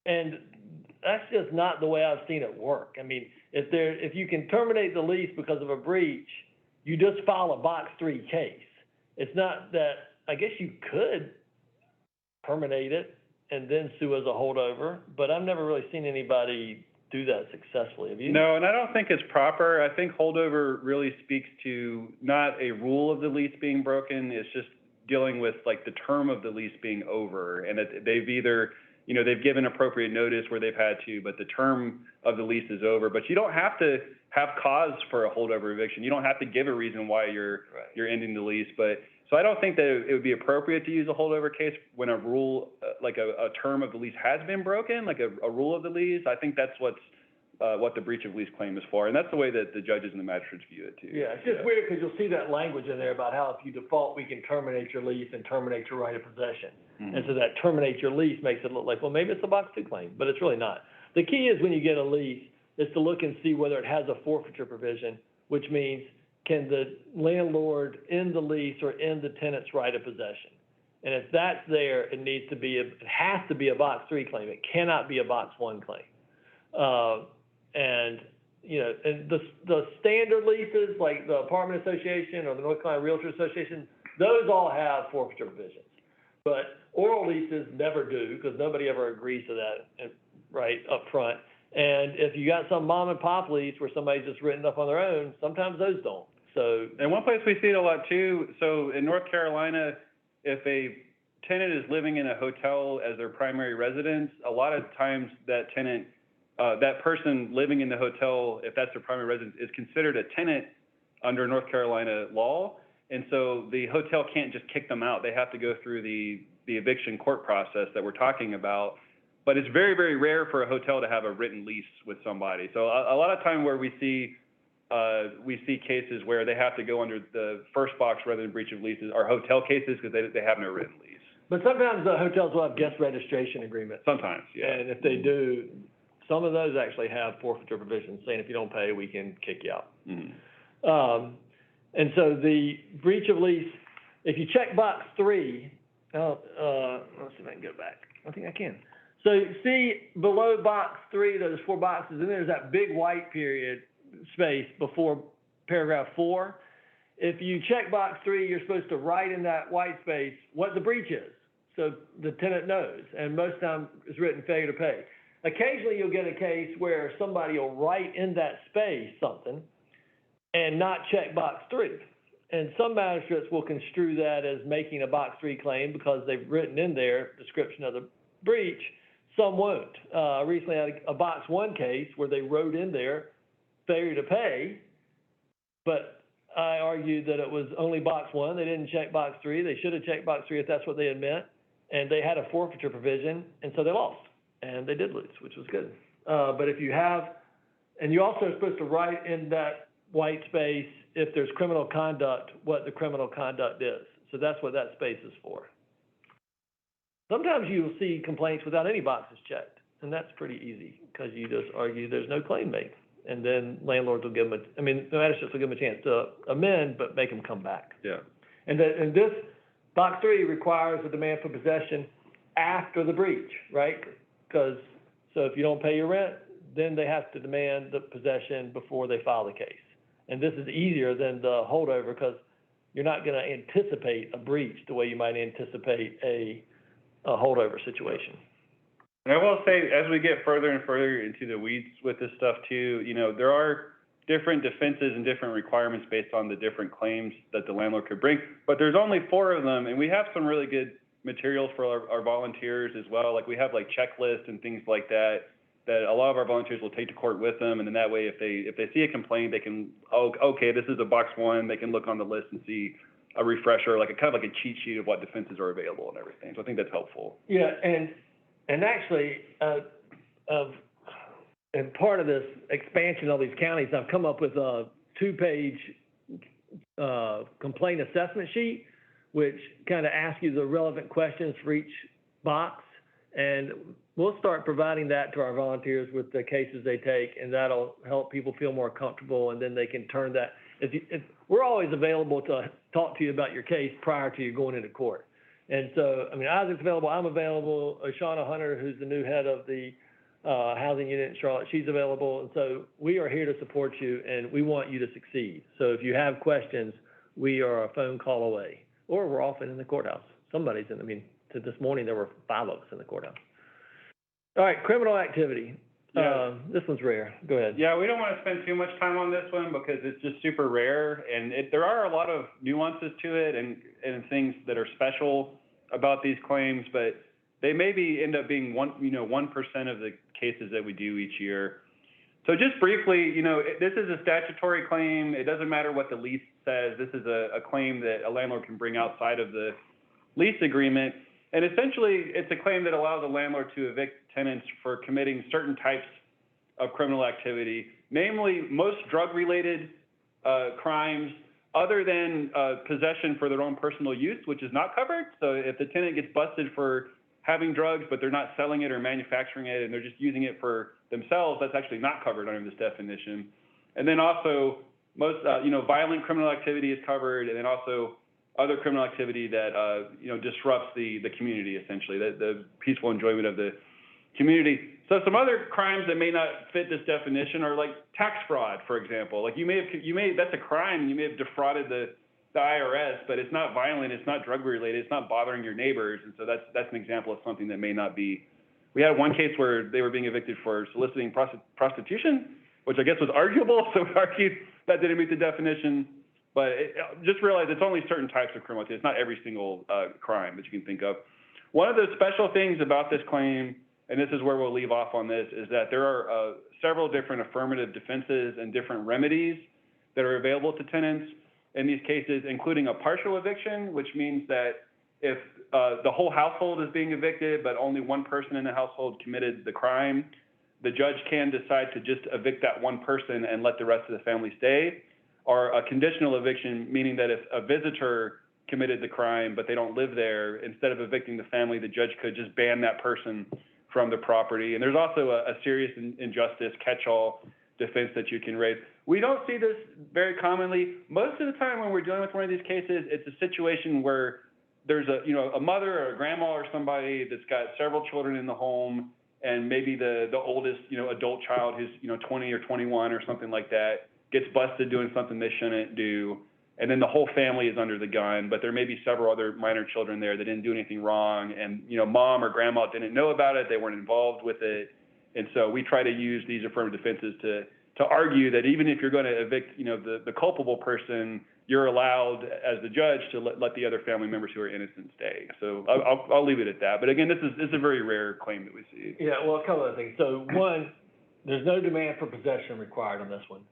And that's just not the way I've seen it work. I mean, if you can terminate the lease because of a breach, you just file a box 3 case. It's not that, I guess you could terminate it and then sue as a holdover, but I've never really seen anybody do that successfully. Have you? No, and I don't think it's proper. I think holdover really speaks to not a rule of the lease being broken. It's just dealing with like the term of the lease being over, and they've either, they've given appropriate notice where they've had to, but the term of the lease is over. But you don't have to have cause for a holdover eviction. You don't have to give a reason why you're ending the lease. But so I don't think that it would be appropriate to use a holdover case when a rule, like a term of the lease has been broken, like a rule of the lease. I think that's what the breach of lease claim is for, and that's the way that the judges and the magistrates view it too. Yeah, it's just weird because you'll see that language in there about how if you default, we can terminate your lease and terminate your right of possession. Mm-hmm. And so that terminate your lease makes it look like, well, maybe it's a box 2 claim, but it's really not. The key is when you get a lease is to look and see whether it has a forfeiture provision, which means can the landlord end the lease or end the tenant's right of possession? And if that's there, it has to be a box 3 claim. It cannot be a box 1 claim. And the standard leases, like the Apartment Association or the North Carolina Realtor Association, those all have forfeiture provisions. But oral leases never do, because nobody ever agrees to that right up front. And if you got some mom and pop lease where somebody's just written up on their own, sometimes those don't. So, and one place we see it a lot too, so in North Carolina, if a tenant is living in a hotel as their primary residence, a lot of times that tenant, that person living in the hotel, if that's their primary residence, is considered a tenant under North Carolina law. And so the hotel can't just kick them out. They have to go through the eviction court process that we're talking about. But it's very, very rare for a hotel to have a written lease with somebody. So a lot of time where we see cases where they have to go under the first box rather than breach of leases are hotel cases because they have no written lease. But sometimes the hotels will have guest registration agreements. Sometimes, yeah. And if they do, some of those actually have forfeiture provisions saying if you don't pay, we can kick you out. Mm-hmm. And so the breach of lease, if you check box 3, let's see if I can go back. I think I can. So see below box 3, those 4 boxes, and there's that big white period space before paragraph 4. If you check box 3, you're supposed to write in that white space what the breach is, so the tenant knows. And most of the time it's written failure to pay. Occasionally you'll get a case where somebody will write in that space something and not check box 3. And some magistrates will construe that as making a box 3 claim because they've written in there description of the breach. Some won't. Recently I had a box 1 case where they wrote in there failure to pay, but I argued that it was only box 1. They didn't check box 3. They should have checked box 3 if that's what they had meant. And they had a forfeiture provision, and so they lost. And they did lose, which was good. But if you have, and you also are supposed to write in that white space, if there's criminal conduct, what the criminal conduct is. So that's what that space is for. Sometimes you'll see complaints without any boxes checked, and that's pretty easy because you just argue there's no claim made. And then landlords will give them the magistrates will give them a chance to amend, but make them come back. Yeah. And this box 3 requires a demand for possession after the breach, right? So if you don't pay your rent, then they have to demand the possession before they file the case. And this is easier than the holdover because you're not going to anticipate a breach the way you might anticipate a holdover situation. And I will say, as we get further and further into the weeds with this stuff too, there are different defenses and different requirements based on the different claims that the landlord could bring. But there's only 4 of them, and we have some really good materials for our volunteers as well. Like we have like checklists and things like that a lot of our volunteers will take to court with them, and then that way if they see a complaint, they can, okay, this is a box 1, they can look on the list and see a refresher, like kind of like a cheat sheet of what defenses are available and everything. So I think that's helpful. Yeah, and actually, and part of this expansion of these counties, I've come up with a 2-page complaint assessment sheet, which kind of asks you the relevant questions for each box. And we'll start providing that to our volunteers with the cases they take, and that'll help people feel more comfortable, and then they can turn that. We're always available to talk to you about your case prior to you going into court. And so, Isaac's available, I'm available, Shauna Hunter, who's the new head of the housing unit in Charlotte, she's available. And so we are here to support you, and we want you to succeed. So if you have questions, we are a phone call away, or we're often in the courthouse. Somebody's this morning there were 5 of us in the courthouse. All right, criminal activity. Yeah. This one's rare. Go ahead. Yeah, we don't want to spend too much time on this one because it's just super rare, and there are a lot of nuances to it and things that are special about these claims, but they maybe end up being 1% of the cases that we do each year. So just briefly, this is a statutory claim. It doesn't matter what the lease says. This is a claim that a landlord can bring outside of the lease agreement. And essentially, it's a claim that allows a landlord to evict tenants for committing certain types of criminal activity, namely most drug-related crimes other than possession for their own personal use, which is not covered. So if the tenant gets busted for having drugs, but they're not selling it or manufacturing it, and they're just using it for themselves, that's actually not covered under this definition. And then also most, violent criminal activity is covered, and then also other criminal activity that, disrupts the community, essentially, the peaceful enjoyment of the community. So some other crimes that may not fit this definition are like tax fraud, for example. Like that's a crime. You may have defrauded the IRS, but it's not violent. It's not drug related. It's not bothering your neighbors. And so that's an example of something that may not be. We had one case where they were being evicted for soliciting prostitution, which I guess was arguable. So we argued that didn't meet the definition. But just realize it's only certain types of criminal activity. It's not every single crime that you can think of. One of the special things about this claim, and this is where we'll leave off on this, is that there are several different affirmative defenses and different remedies that are available to tenants in these cases, including a partial eviction, which means that if the whole household is being evicted, but only one person in the household committed the crime, the judge can decide to just evict that one person and let the rest of the family stay. Or a conditional eviction, meaning that if a visitor committed the crime, but they don't live there, instead of evicting the family, the judge could just ban that person from the property. And there's also a serious injustice catch-all defense that you can raise. We don't see this very commonly. Most of the time when we're dealing with one of these cases, it's a situation where there's a mother or a grandma or somebody that's got several children in the home, and maybe the oldest, adult child who's, 20 or 21 or something like that gets busted doing something they shouldn't do. And then the whole family is under the gun, but there may be several other minor children there that didn't do anything wrong. And, mom or grandma didn't know about it. They weren't involved with it. And so we try to use these affirmative defenses to argue that even if you're going to evict, the culpable person, you're allowed as the judge to let the other family members who are innocent stay. So I'll leave it at that. But again, this is a very rare claim that we see. Yeah, well, a couple of things. So one, there's no demand for possession required on this one.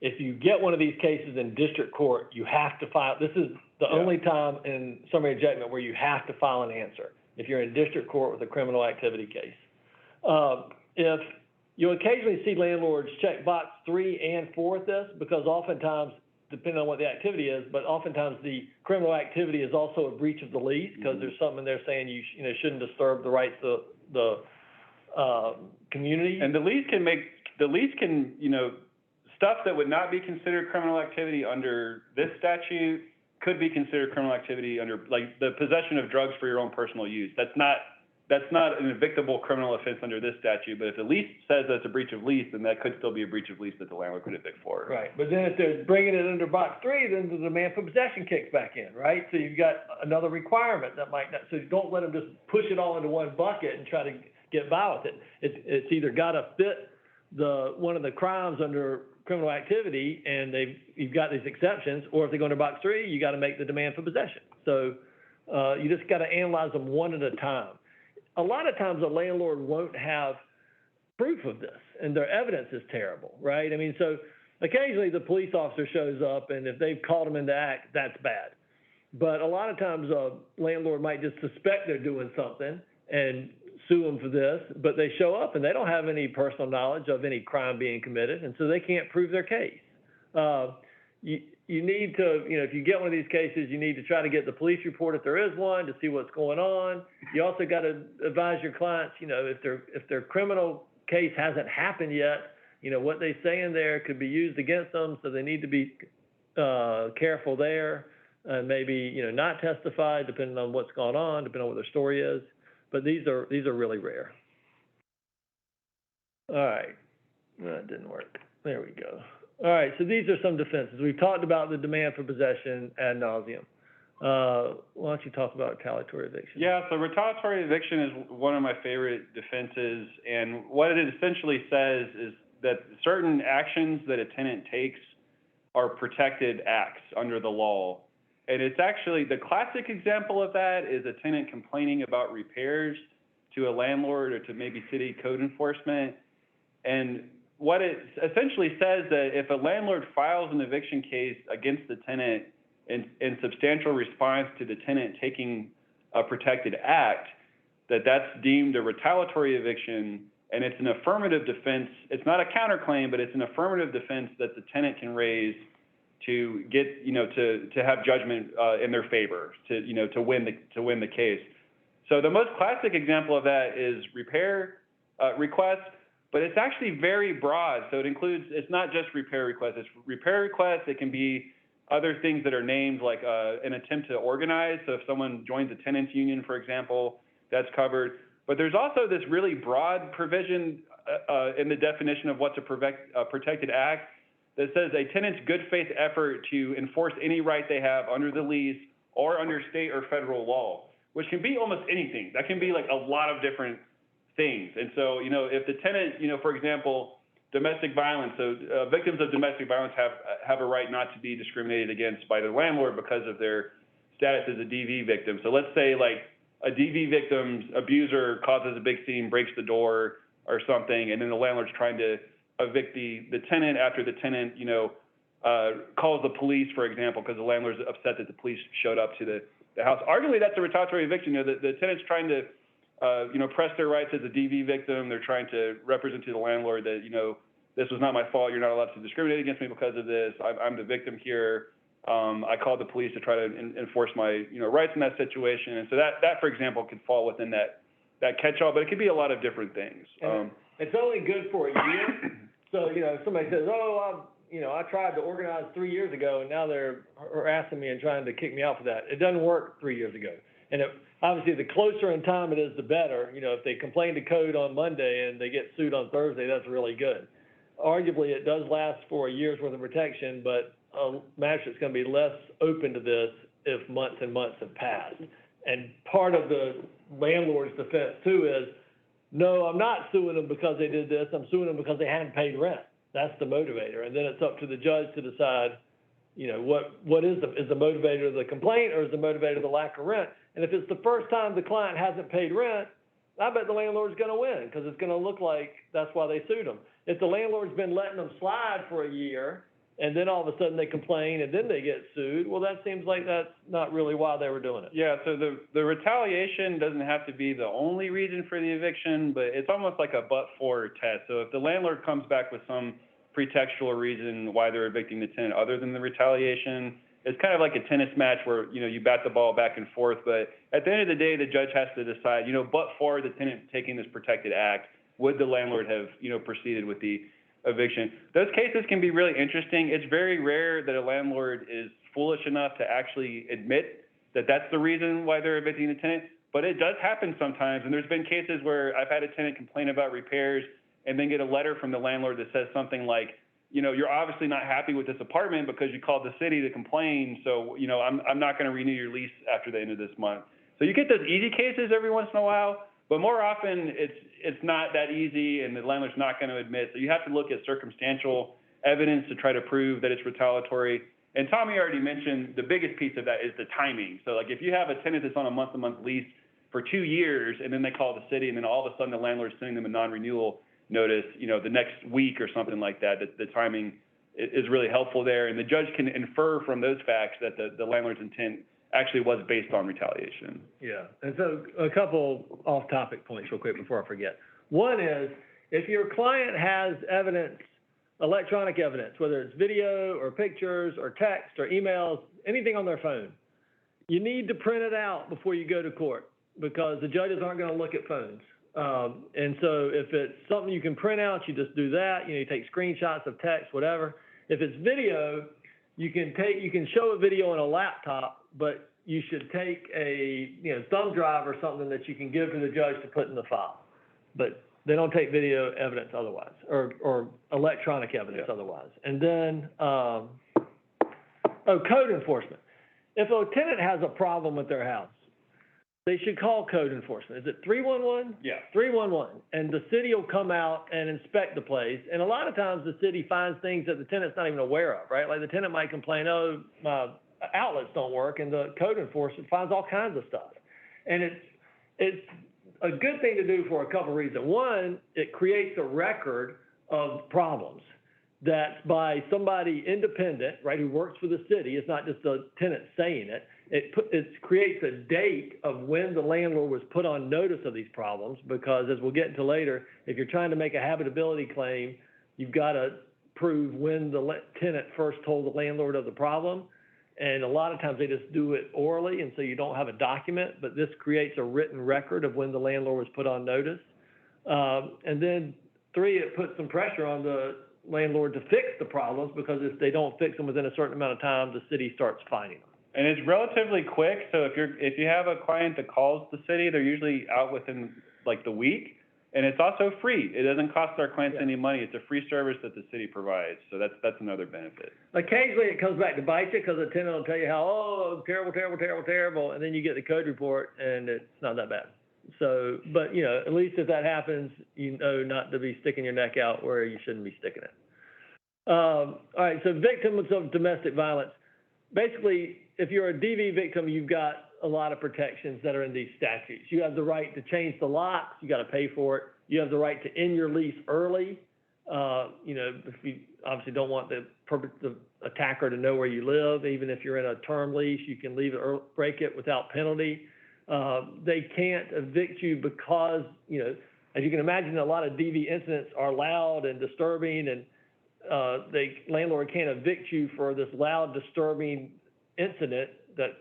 If you get one of these cases in district court, you have to file. This is the only time in summary judgment where you have to file an answer if you're in district court with a criminal activity case. If you occasionally see landlords check box 3 and 4 at this, because oftentimes, depending on what the activity is, but oftentimes the criminal activity is also a breach of the lease, because there's something there saying you shouldn't disturb the rights of the community. And the lease can stuff that would not be considered criminal activity under this statute could be considered criminal activity under, like, the possession of drugs for your own personal use. That's not an evictable criminal offense under this statute, but if the lease says that's a breach of lease, then that could still be a breach of lease that the landlord could evict for. Right, but then if they're bringing it under box 3, then the demand for possession kicks back in, right? So you've got another requirement that might not, so don't let them just push it all into one bucket and try to get by with it. It's either got to fit one of the crimes under criminal activity, and you've got these exceptions, or if they go into box 3, you got to make the demand for possession. So you just got to analyze them one at a time. A lot of times a landlord won't have proof of this, and their evidence is terrible, right? I mean, so occasionally the police officer shows up, and if they've called them into act, that's bad. But a lot of times a landlord might just suspect they're doing something and sue them for this, but they show up and they don't have any personal knowledge of any crime being committed, and so they can't prove their case. You need to, if you get one of these cases, you need to try to get the police report if there is one to see what's going on. You also got to advise your clients, if their criminal case hasn't happened yet, what they say in there could be used against them, so they need to be careful there, and maybe not testify depending on what's going on, depending on what their story is. But these are really rare. All right, that didn't work. There we go. All right, so these are some defenses. We've talked about the demand for possession ad nauseum. Why don't you talk about retaliatory eviction? Yeah, so retaliatory eviction is one of my favorite defenses, and what it essentially says is that certain actions that a tenant takes are protected acts under the law. And it's actually, the classic example of that is a tenant complaining about repairs to a landlord or to maybe city code enforcement. And what it essentially says that if a landlord files an eviction case against the tenant in substantial response to the tenant taking a protected act, that's deemed a retaliatory eviction, and it's an affirmative defense. It's not a counterclaim, but it's an affirmative defense that the tenant can raise to get, to have judgment in their favor, to win the case. So the most classic example of that is repair request, but it's actually very broad. So it includes, it's not just repair requests. It's repair requests. It can be other things that are named, like an attempt to organize. So if someone joins a tenants union, for example, that's covered. But there's also this really broad provision in the definition of what's a protected act that says a tenant's good faith effort to enforce any right they have under the lease or under state or federal law, which can be almost anything. That can be like a lot of different things. And so, if the tenant, for example, domestic violence, so victims of domestic violence have a right not to be discriminated against by the landlord because of their status as a DV victim. So let's say like a DV victim's abuser causes a big scene, breaks the door or something, and then the landlord's trying to evict the tenant after the tenant, calls the police, for example, because the landlord's upset that the police showed up to the house. Arguably, that's a retaliatory eviction. The tenant's trying to, press their rights as a DV victim. They're trying to represent to the landlord that, this was not my fault. You're not allowed to discriminate against me because of this. I'm the victim here. I called the police to try to enforce my, rights in that situation. And so that, for example, could fall within that catch-all, but it could be a lot of different things. It's only good for a year. So, somebody says, I tried to organize 3 years ago, and now they're harassing me and trying to kick me out for that. It doesn't work 3 years ago. And obviously, the closer in time it is, the better. If they complain to code on Monday and they get sued on Thursday, that's really good. Arguably, it does last for a year's worth of protection, but a magistrate's going to be less open to this if months and months have passed. And part of the landlord's defense, too, is, no, I'm not suing them because they did this. I'm suing them because they hadn't paid rent. That's the motivator. And then it's up to the judge to decide, what is the motivator the complaint or is the motivator the lack of rent? And if it's the first time the client hasn't paid rent, I bet the landlord's going to win because it's going to look like that's why they sued them. If the landlord's been letting them slide for a year and then all of a sudden they complain and then they get sued, well, that seems like that's not really why they were doing it. Yeah, so the retaliation doesn't have to be the only reason for the eviction, but it's almost like a but-for test. So if the landlord comes back with some pretextual reason why they're evicting the tenant other than the retaliation, it's kind of like a tennis match where, you bat the ball back and forth. But at the end of the day, the judge has to decide, but for the tenant taking this protected act, would the landlord have, proceeded with the eviction? Those cases can be really interesting. It's very rare that a landlord is foolish enough to actually admit that that's the reason why they're evicting the tenant, but it does happen sometimes. And there's been cases where I've had a tenant complain about repairs and then get a letter from the landlord that says something like, you're obviously not happy with this apartment because you called the city to complain. So, I'm not going to renew your lease after the end of this month. So you get those easy cases every once in a while, but more often it's not that easy and the landlord's not going to admit. So you have to look at circumstantial evidence to try to prove that it's retaliatory. And Tommy already mentioned the biggest piece of that is the timing. So like if you have a tenant that's on a month-to-month lease for 2 years and then they call the city and then all of a sudden the landlord's sending them a non-renewal notice, the next week or something like that, the timing is really helpful there. And the judge can infer from those facts that the landlord's intent actually was based on retaliation. Yeah, and so a couple off-topic points real quick before I forget. One is, if your client has evidence, electronic evidence, whether it's video or pictures or text or emails, anything on their phone, you need to print it out before you go to court because the judges aren't going to look at phones. And so if it's something you can print out, you just do that. You take screenshots of text, whatever. If it's video, you can show a video on a laptop, but you should take a thumb drive or something that you can give to the judge to put in the file. But they don't take video evidence otherwise, or electronic evidence otherwise. And then, code enforcement. If a tenant has a problem with their house, they should call code enforcement. Is it 311? Yeah. 311. And the city will come out and inspect the place. And a lot of times the city finds things that the tenant's not even aware of, right? Like the tenant might complain, my outlets don't work, and the code enforcement finds all kinds of stuff. And it's a good thing to do for a couple of reasons. One, it creates a record of problems that's by somebody independent, right, who works for the city. It's not just the tenant saying it. It creates a date of when the landlord was put on notice of these problems, because as we'll get into later, if you're trying to make a habitability claim, you've got to prove when the tenant first told the landlord of the problem. And a lot of times they just do it orally, and so you don't have a document, but this creates a written record of when the landlord was put on notice. And then 3, it puts some pressure on the landlord to fix the problems, because if they don't fix them within a certain amount of time, the city starts fining them. And it's relatively quick, so if you have a client that calls the city, they're usually out within like the week. And it's also free. It doesn't cost our clients any money. It's a free service that the city provides. So that's another benefit. Occasionally it comes back to bite you, because the tenant will tell you how, oh, terrible, terrible, terrible, terrible, and then you get the code report and it's not that bad. So, but you know, at least if that happens, you know not to be sticking your neck out where you shouldn't be sticking it. All right, so victims of domestic violence. Basically, if you're a DV victim, you've got a lot of protections that are in these statutes. You have the right to change the locks. You got to pay for it. You have the right to end your lease early. You know, if you obviously don't want the attacker to know where you live, even if you're in a term lease, you can leave it or break it without penalty. They can't evict you because, you know, as you can imagine, a lot of DV incidents are loud and disturbing, and landlord can't evict you for this loud, disturbing incident that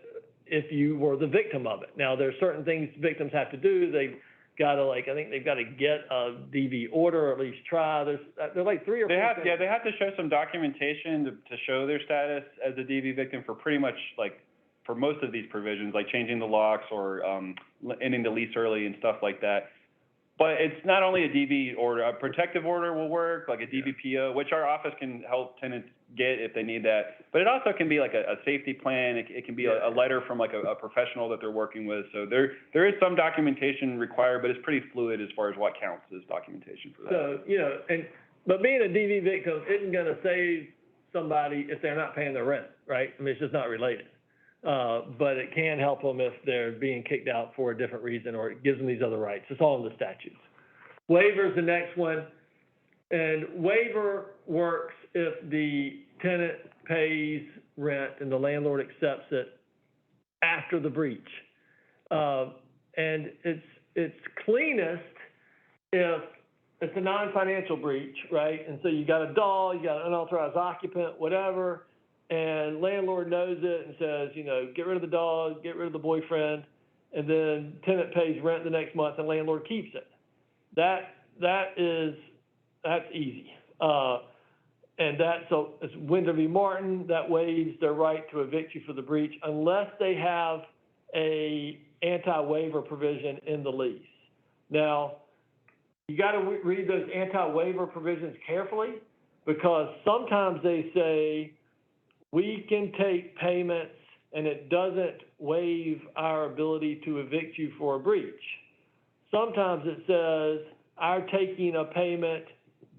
if you were the victim of it. Now, there's certain things victims have to do. They've got to, I think they've got to get a DV order, or at least try. There's like 3 or 4 things. They have to show some documentation to show their status as a DV victim for pretty much for most of these provisions, like changing the locks or ending the lease early and stuff like that. But it's not only a DV order. A protective order will work, like a DVPO, which our office can help tenants get if they need that. But it also can be like a safety plan. It can be a letter from like a professional that they're working with. So there is some documentation required, but it's pretty fluid as far as what counts as documentation for that. So, you know, but being a DV victim isn't going to save somebody if they're not paying their rent, right? I mean, it's just not related. But it can help them if they're being kicked out for a different reason, or it gives them these other rights. It's all in the statutes. Waiver is the next one. And waiver works if the tenant pays rent and the landlord accepts it after the breach. And it's cleanest if it's a non-financial breach, right? And so you got a dog, you got an unauthorized occupant, whatever, and landlord knows it and says, you know, get rid of the dog, get rid of the boyfriend, and then tenant pays rent the next month and landlord keeps it. That's easy. And so it's Winder v. Martin, that waives their right to evict you for the breach unless they have a anti-waiver provision in the lease. Now, you got to read those anti-waiver provisions carefully, because sometimes they say we can take payments and it doesn't waive our ability to evict you for a breach. Sometimes it says our taking a payment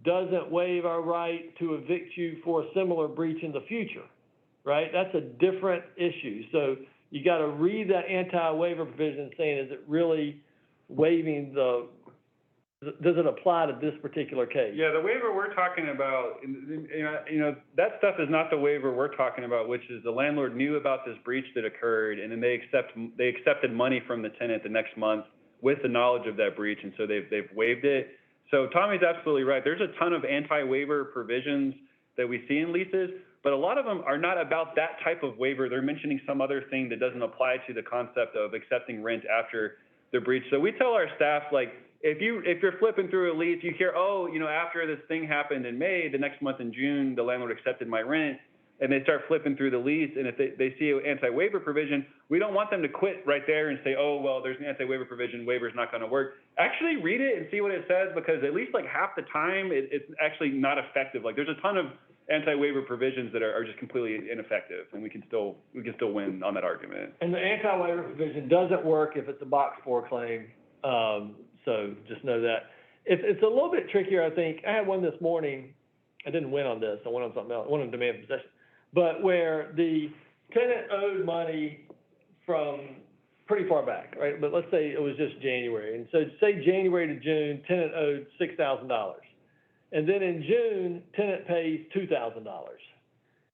doesn't waive our right to evict you for a similar breach in the future, right? That's a different issue. So you got to read that anti-waiver provision saying, is it really waiving does it apply to this particular case? Yeah, the waiver we're talking about, you know, that stuff is not the waiver we're talking about, which is the landlord knew about this breach that occurred, and then they accepted money from the tenant the next month with the knowledge of that breach, and so they've waived it. So Tommy's absolutely right. There's a ton of anti-waiver provisions that we see in leases, but a lot of them are not about that type of waiver. They're mentioning some other thing that doesn't apply to the concept of accepting rent after the breach. So we tell our staff, like, if you're flipping through a lease, you hear, oh, you know, after this thing happened in May, the next month in June, the landlord accepted my rent, and they start flipping through the lease, and if they see an anti-waiver provision, we don't want them to quit right there and say, oh, well, there's an anti-waiver provision, waiver's not going to work. Actually read it and see what it says, because at least like half the time it's actually not effective. Like, there's a ton of anti-waiver provisions that are just completely ineffective, and we can still win on that argument. And the anti-waiver provision doesn't work if it's a box 4 claim. So just know that. It's a little bit trickier, I think. I had one this morning. I didn't win on this. I won on something else. I won on demand possession. But where the tenant owed money from pretty far back, right? But let's say it was just January. And so say January to June, tenant owed $6,000. And then in June, tenant pays $2,000.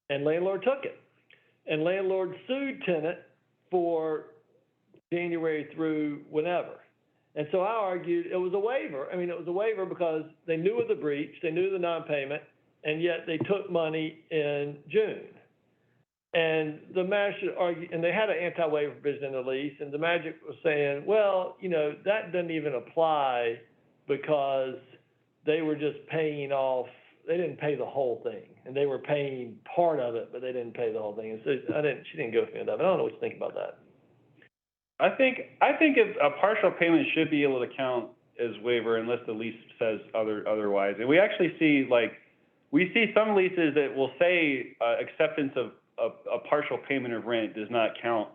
And landlord took it. And landlord sued tenant for January through whenever. And so I argued it was a waiver. I mean, it was a waiver because they knew of the breach, they knew the non-payment, and yet they took money in June. And the magistrate argued, and they had an anti-waiver provision in the lease, and the magistrate was saying, well, you know, that doesn't even apply because they were just paying off, pay the whole thing, and they were paying part of it, but they didn't pay the whole thing. And so she didn't go through that. But I don't know what you think about that. I think if a partial payment should be able to count as waiver unless the lease says otherwise. And we actually see some leases that will say acceptance of a partial payment of rent does not count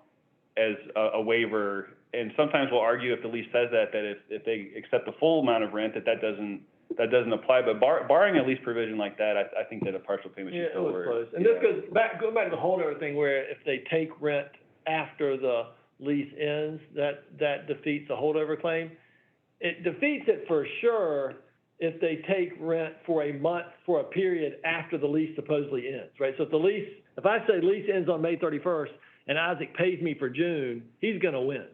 as a waiver. And sometimes we'll argue if the lease says that if they accept the full amount of rent, that doesn't apply. But barring a lease provision like that, I think that a partial payment should still work. Close. And this goes back to the holdover thing where if they take rent after the lease ends, that defeats the holdover claim. It defeats it for sure if they take rent for a month, for a period after the lease supposedly ends, right? So if I say lease ends on May 31st and Isaac pays me for June, he's going to win.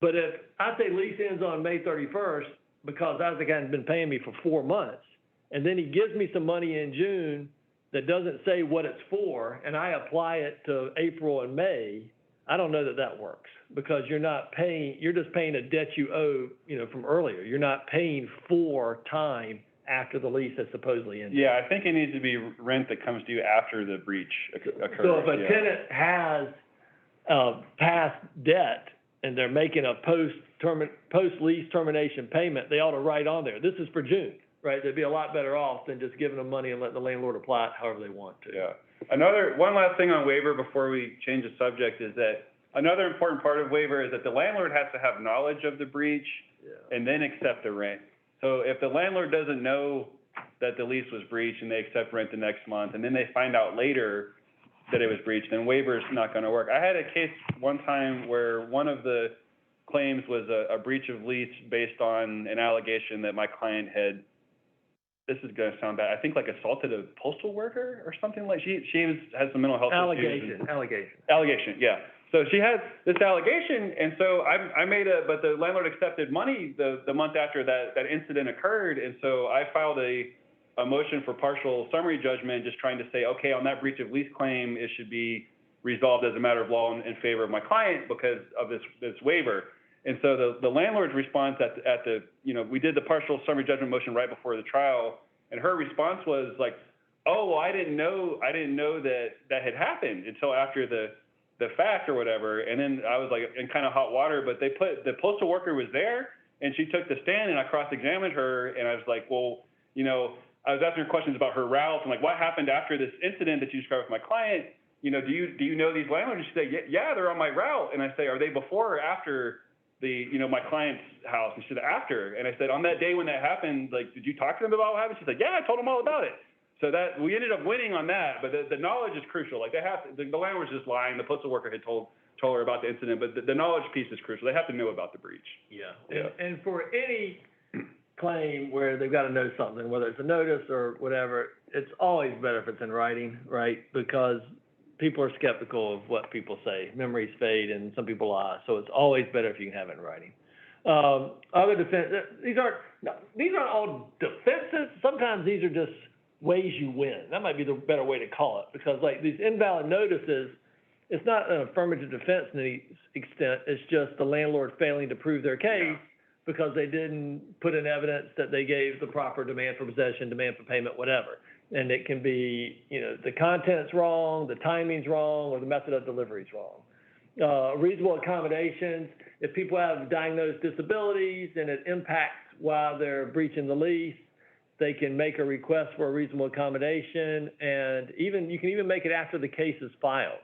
But if I say lease ends on May 31st because Isaac hasn't been paying me for 4 months, and then he gives me some money in June that doesn't say what it's for, and I apply it to April and May, I don't know that works because you're just paying a debt you owe, from earlier. You're not paying for time after the lease has supposedly ended. Yeah, I think it needs to be rent that comes due after the breach occurs. So if a tenant has past debt and they're making a post-lease termination payment, they ought to write on there, this is for June, right? They'd be a lot better off than just giving them money and letting the landlord apply it however they want to. Yeah. One last thing on waiver before we change the subject is that another important part of waiver is that the landlord has to have knowledge of the breach and then accept the rent. So if the landlord doesn't know that the lease was breached and they accept rent the next month and then they find out later that it was breached, then waiver is not going to work. I had a case one time where one of the claims was a breach of lease based on an allegation that my client had, this is going to sound bad, I think assaulted a postal worker or something like, she has some mental health issues. Allegation, yeah. So she had this allegation, and so but the landlord accepted money the month after that incident occurred, and so I filed a motion for partial summary judgment, just trying to say, okay, on that breach of lease claim, it should be resolved as a matter of law in favor of my client because of this waiver. And so the landlord's response we did the partial summary judgment motion right before the trial, and her response was like, oh, well, I didn't know that had happened until after the fact or whatever. And then I was like in kind of hot water, but the postal worker was there and she took the stand and I cross-examined her and I was like, well, I was asking her questions about her routes and what happened after this incident that you described with my client, do you know these landlords? And she said, yeah, they're on my route. And I say, are they before or after my client's house? And she said, after. And I said, on that day when that happened, did you talk to them about what happened? She said, yeah, I told them all about it. So that we ended up winning on that, but the knowledge is crucial. The landlord was just lying. The postal worker had told her about the incident, but the knowledge piece is crucial. They have to know about the breach. Yeah. And for any claim where they've got to know something, whether it's a notice or whatever, it's always better if it's in writing, right? Because people are skeptical of what people say. Memories fade and some people lie. So it's always better if you can have it in writing. Other defense, these aren't all defenses. Sometimes these are just ways you win. That might be the better way to call it, because these invalid notices, it's not an affirmative defense to any extent. It's just the landlord failing to prove their case because they didn't put in evidence that they gave the proper demand for possession, demand for payment, whatever. And it can be, the content's wrong, the timing's wrong, or the method of delivery's wrong. Reasonable accommodations, if people have diagnosed disabilities and it impacts while they're breaching the lease, they can make a request for a reasonable accommodation, and you can even make it after the case is filed.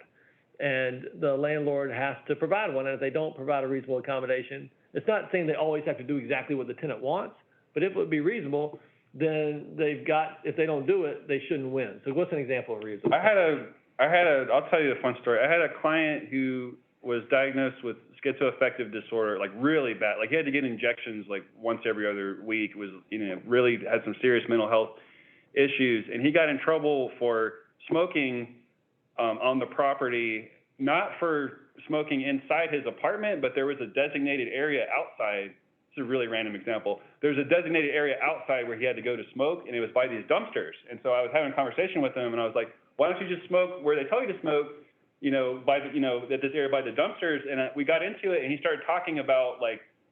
And the landlord has to provide one, and if they don't provide a reasonable accommodation, it's not saying they always have to do exactly what the tenant wants, but if it would be reasonable, then if they don't do it, they shouldn't win. So what's an example of reasonable? I'll tell you a fun story. I had a client who was diagnosed with schizoaffective disorder, really bad. He had to get injections once every other week. Was really had some serious mental health issues, and he got in trouble for smoking on the property, not for smoking inside his apartment, but there was a designated area outside. It's a really random example. There's a designated area outside where he had to go to smoke, and it was by these dumpsters. And so I was having a conversation with him, and I was like, why don't you just smoke where they tell you to smoke, at this area by the dumpsters? And we got into it, and he started talking about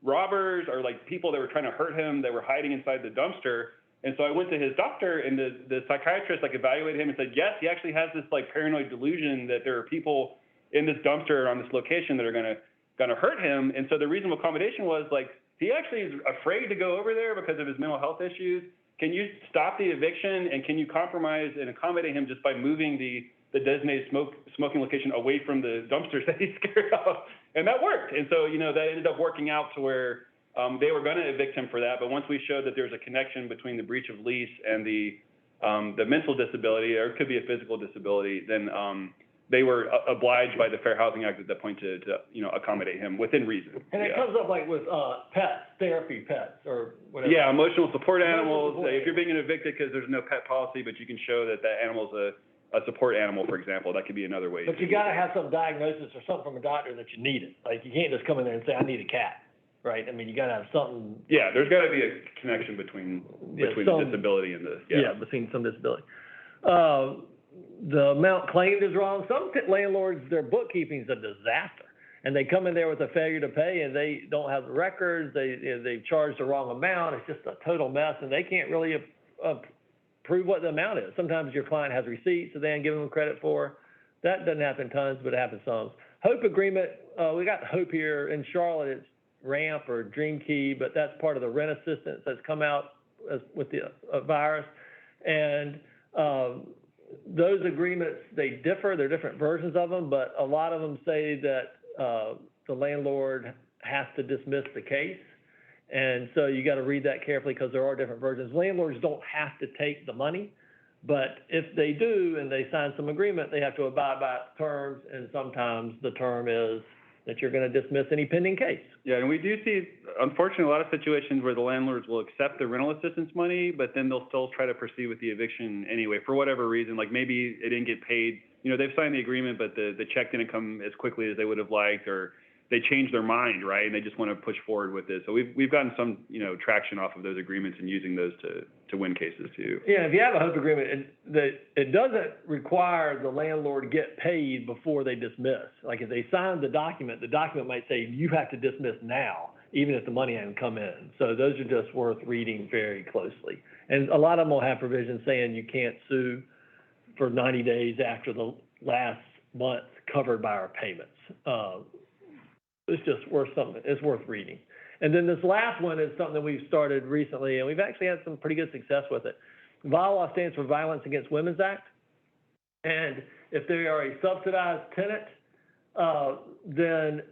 robbers or people that were trying to hurt him that were hiding inside the dumpster. And so I went to his doctor, and the psychiatrist like evaluated him and said, yes, he actually has this like paranoid delusion that there are people in this dumpster on this location that are gonna hurt him. And so the reasonable accommodation was like, he actually is afraid to go over there because of his mental health issues. Can you stop the eviction, and can you compromise and accommodate him just by moving the designated smoking location away from the dumpsters that he's scared of? And that worked. And so, that ended up working out to where they were going to evict him for that. But once we showed that there was a connection between the breach of lease and the mental disability, or it could be a physical disability, then they were obliged by the Fair Housing Act at that point to accommodate him within reason. And it comes up like with pets, therapy pets, or whatever. Yeah, emotional support animals. Support. If you're being evicted because there's no pet policy, but you can show that that animal's a support animal, for example, that could be another way. But you got to have some diagnosis or something from a doctor that you need it. Like, you can't just come in there and say, I need a cat, right? I mean, you got to have something. Yeah, there's got to be a connection between the disability and the. Yeah, between some disability. The amount claimed is wrong. Some landlords, their bookkeeping is a disaster. And they come in there with a failure to pay, and they don't have the records. They've charged the wrong amount. It's just a total mess, and they can't really prove what the amount is. Sometimes your client has receipts that they ain't giving them credit for. That doesn't happen tons, but it happens some. Hope agreement, we got Hope here in Charlotte. It's Ramp or Dream Key, but that's part of the rent assistance that's come out with the virus. And those agreements, they differ. There are different versions of them, but a lot of them say that the landlord has to dismiss the case. And so you got to read that carefully because there are different versions. Landlords don't have to take the money, but if they do and they sign some agreement, they have to abide by terms, and sometimes the term is that you're going to dismiss any pending case. Yeah, and we do see, unfortunately, a lot of situations where the landlords will accept the rental assistance money, but then they'll still try to proceed with the eviction anyway, for whatever reason. Like maybe it didn't get paid. They've signed the agreement, but the check didn't come as quickly as they would have liked, or they changed their mind, right? And they just want to push forward with this. So we've gotten some, traction off of those agreements and using those to win cases too. Yeah, if you have a HOPE agreement, it doesn't require the landlord get paid before they dismiss. Like if they sign the document might say you have to dismiss now, even if the money hasn't come in. So those are just worth reading very closely. And a lot of them will have provisions saying you can't sue for 90 days after the last month covered by our payments. It's just worth something. It's worth reading. And then this last one is something that we've started recently, and we've actually had some pretty good success with it. VAWA stands for Violence Against Women's Act. And if they are a subsidized tenant, then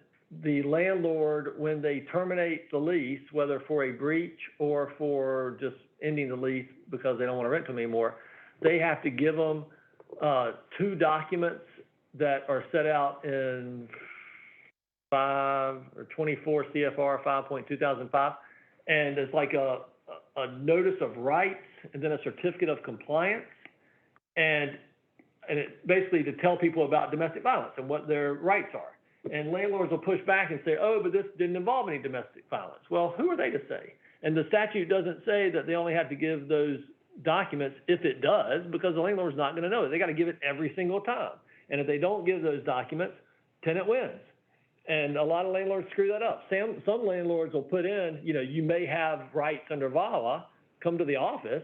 the landlord, when they terminate the lease, whether for a breach or for just ending the lease because they don't want to rent to them anymore, they have to give them 2 documents that are set out in 24 CFR 5.2005, and it's like a notice of rights and then a certificate of compliance, and it basically to tell people about domestic violence and what their rights are. And landlords will push back and say, oh, but this didn't involve any domestic violence. Well, who are they to say? And the statute doesn't say that they only have to give those documents if it does, because the landlord's not going to know it. They got to give it every single time. And if they don't give those documents, tenant wins. And a lot of landlords screw that up. Some landlords will put in, you may have rights under VAWA, come to the office,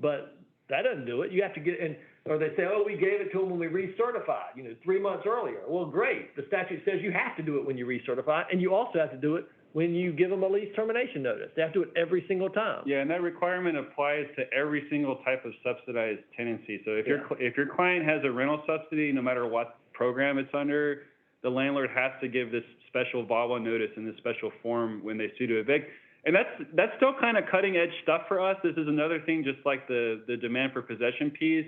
but that doesn't do it. You have to get in, or they say, oh, we gave it to them when we recertified, 3 months earlier. Well, great. The statute says you have to do it when you recertify, and you also have to do it when you give them a lease termination notice. They have to do it every single time. Yeah, and that requirement applies to every single type of subsidized tenancy. So if your client has a rental subsidy, no matter what program it's under, the landlord has to give this special VAWA notice in this special form when they sue to evict. And that's still kind of cutting edge stuff for us. This is another thing, just like the demand for possession piece,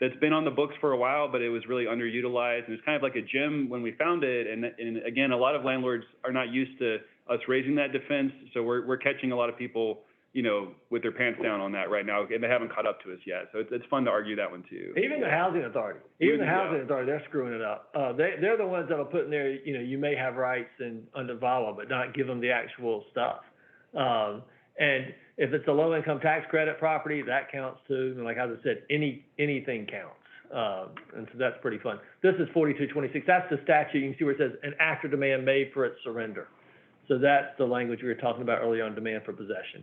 that's been on the books for a while, but it was really underutilized. And it's kind of like a gem when we found it. And again, a lot of landlords are not used to us raising that defense. So we're catching a lot of people, with their pants down on that right now, and they haven't caught up to us yet. So it's fun to argue that one too. Even the housing authority, they're screwing it up. They're the ones that'll put in there, you may have rights under VAWA, but not give them the actual stuff. And if it's a low-income tax credit property, that counts too. And like I said, anything counts. And so that's pretty fun. This is 4226. That's the statute. You can see where it says an act or demand made for its surrender. So that's the language we were talking about earlier on demand for possession.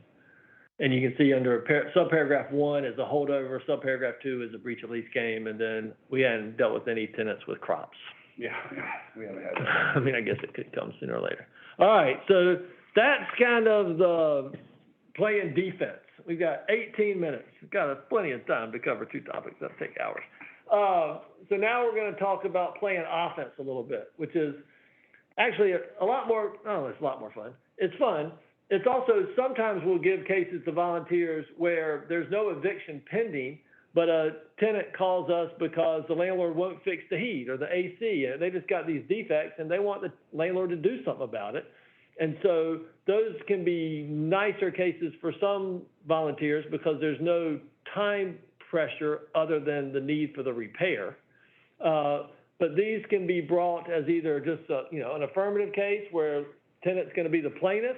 And you can see under subparagraph 1 is a holdover, subparagraph 2 is a breach of lease claim, and then we hadn't dealt with any tenants with crops. Yeah, we haven't had that. I mean, I guess it could come sooner or later. All right, so that's kind of the playing defense. We've got 18 minutes. We've got plenty of time to cover 2 topics. That'll take hours. So now we're going to talk about playing offense a little bit, which is actually it's a lot more fun. It's fun. It's also, sometimes we'll give cases to volunteers where there's no eviction pending, but a tenant calls us because the landlord won't fix the heat or the AC, and they just got these defects and they want the landlord to do something about it. And so those can be nicer cases for some volunteers because there's no time pressure other than the need for the repair. But these can be brought as either just an affirmative case where tenant's going to be the plaintiff,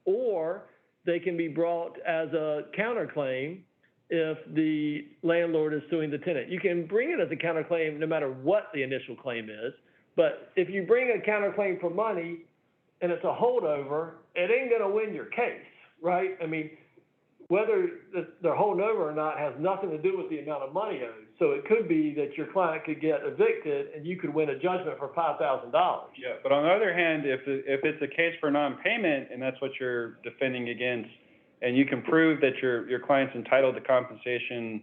or they can be brought as a counterclaim if the landlord is suing the tenant. You can bring it as a counterclaim no matter what the initial claim is, but if you bring a counterclaim for money and it's a holdover, it ain't going to win your case, right? I mean, whether they're holding over or not has nothing to do with the amount of money owed. So it could be that your client could get evicted and you could win a judgment for $5,000. Yeah, but on the other hand, if it's a case for non-payment and that's what you're defending against, and you can prove that your client's entitled to compensation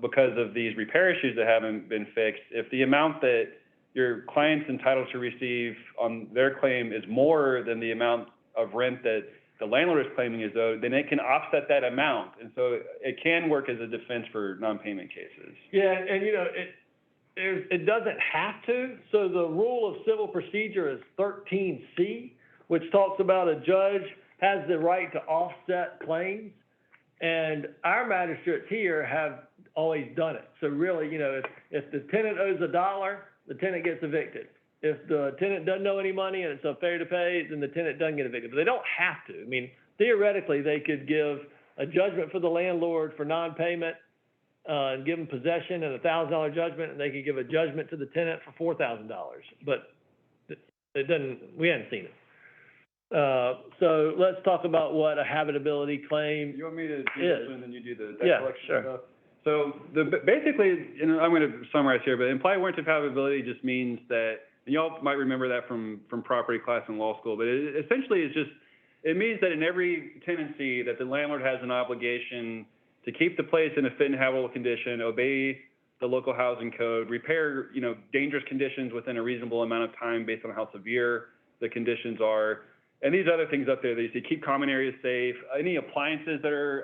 because of these repair issues that haven't been fixed, if the amount that your client's entitled to receive on their claim is more than the amount of rent that the landlord is claiming is owed, then it can offset that amount. And so it can work as a defense for non-payment cases. Yeah, and it doesn't have to. So the rule of civil procedure is 13C, which talks about a judge has the right to offset claims. And our magistrates here have always done it. So really, if the tenant owes $1, the tenant gets evicted. If the tenant doesn't owe any money and it's a failure to pay, then the tenant doesn't get evicted. But they don't have to. I mean, theoretically, they could give a judgment for the landlord for non-payment and give them possession and a $1,000 judgment, and they could give a judgment to the tenant for $4,000. But we haven't seen it. So let's talk about what a habitability claim You want me to do is. this and then you do the debt Yeah, collection sure. stuff? So basically, I'm going to summarize here, but implied warranty of habitability just means that, and y'all might remember that from property class in law school, but it essentially is just, it means that in every tenancy that the landlord has an obligation to keep the place in a fit and habitable condition, obey the local housing code, repair, dangerous conditions within a reasonable amount of time based on how severe the conditions are. And these other things up there that you see, keep common areas safe. Any appliances that are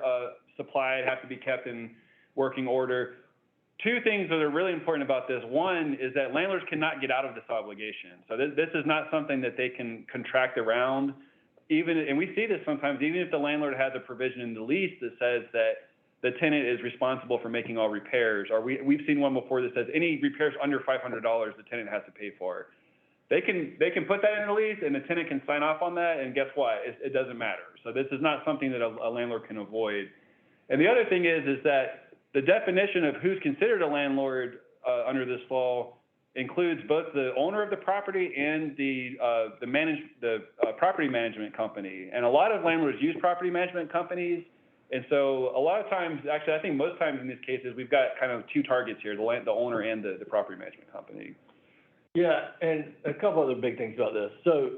supplied have to be kept in working order. 2 things that are really important about this. One is that landlords cannot get out of this obligation. So this is not something that they can contract around. And we see this sometimes, even if the landlord has a provision in the lease that says that the tenant is responsible for making all repairs, or we've seen one before that says any repairs under $500 the tenant has to pay for. They can put that in the lease and the tenant can sign off on that, and guess what? It doesn't matter. So this is not something that a landlord can avoid. And the other thing is that the definition of who's considered a landlord under this law includes both the owner of the property and the property management company. And a lot of landlords use property management companies. And so a lot of times, actually, I think most times in these cases, we've got kind of 2 targets here, the owner and the property management company. Yeah, and a couple other big things about this. So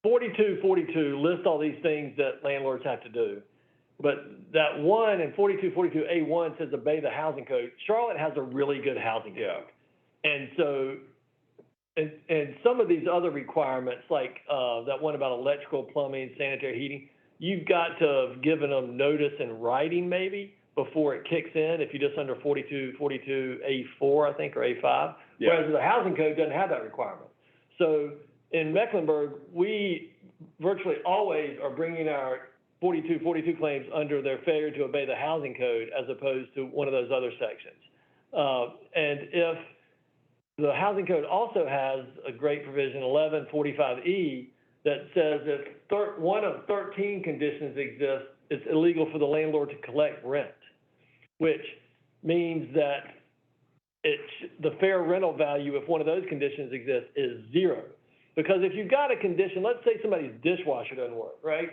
4242 lists all these things that landlords have to do. But that one in 4242A1 says obey the housing code. Charlotte has a really good housing code. Yeah. And so, and some of these other requirements, like that one about electrical, plumbing, sanitary heating, you've got to have given them notice in writing maybe before it kicks in, if you're just under 4242A4, I think, or A5. Yeah. Whereas the housing code doesn't have that requirement. So in Mecklenburg, we virtually always are bringing our 4242 claims under their failure to obey the housing code as opposed to one of those other sections. And if the housing code also has a great provision, 1145E, that says if one of 13 conditions exists, it's illegal for the landlord to collect rent, which means that the fair rental value, if one of those conditions exists, is 0. Because if you've got a condition, let's say somebody's dishwasher doesn't work, right?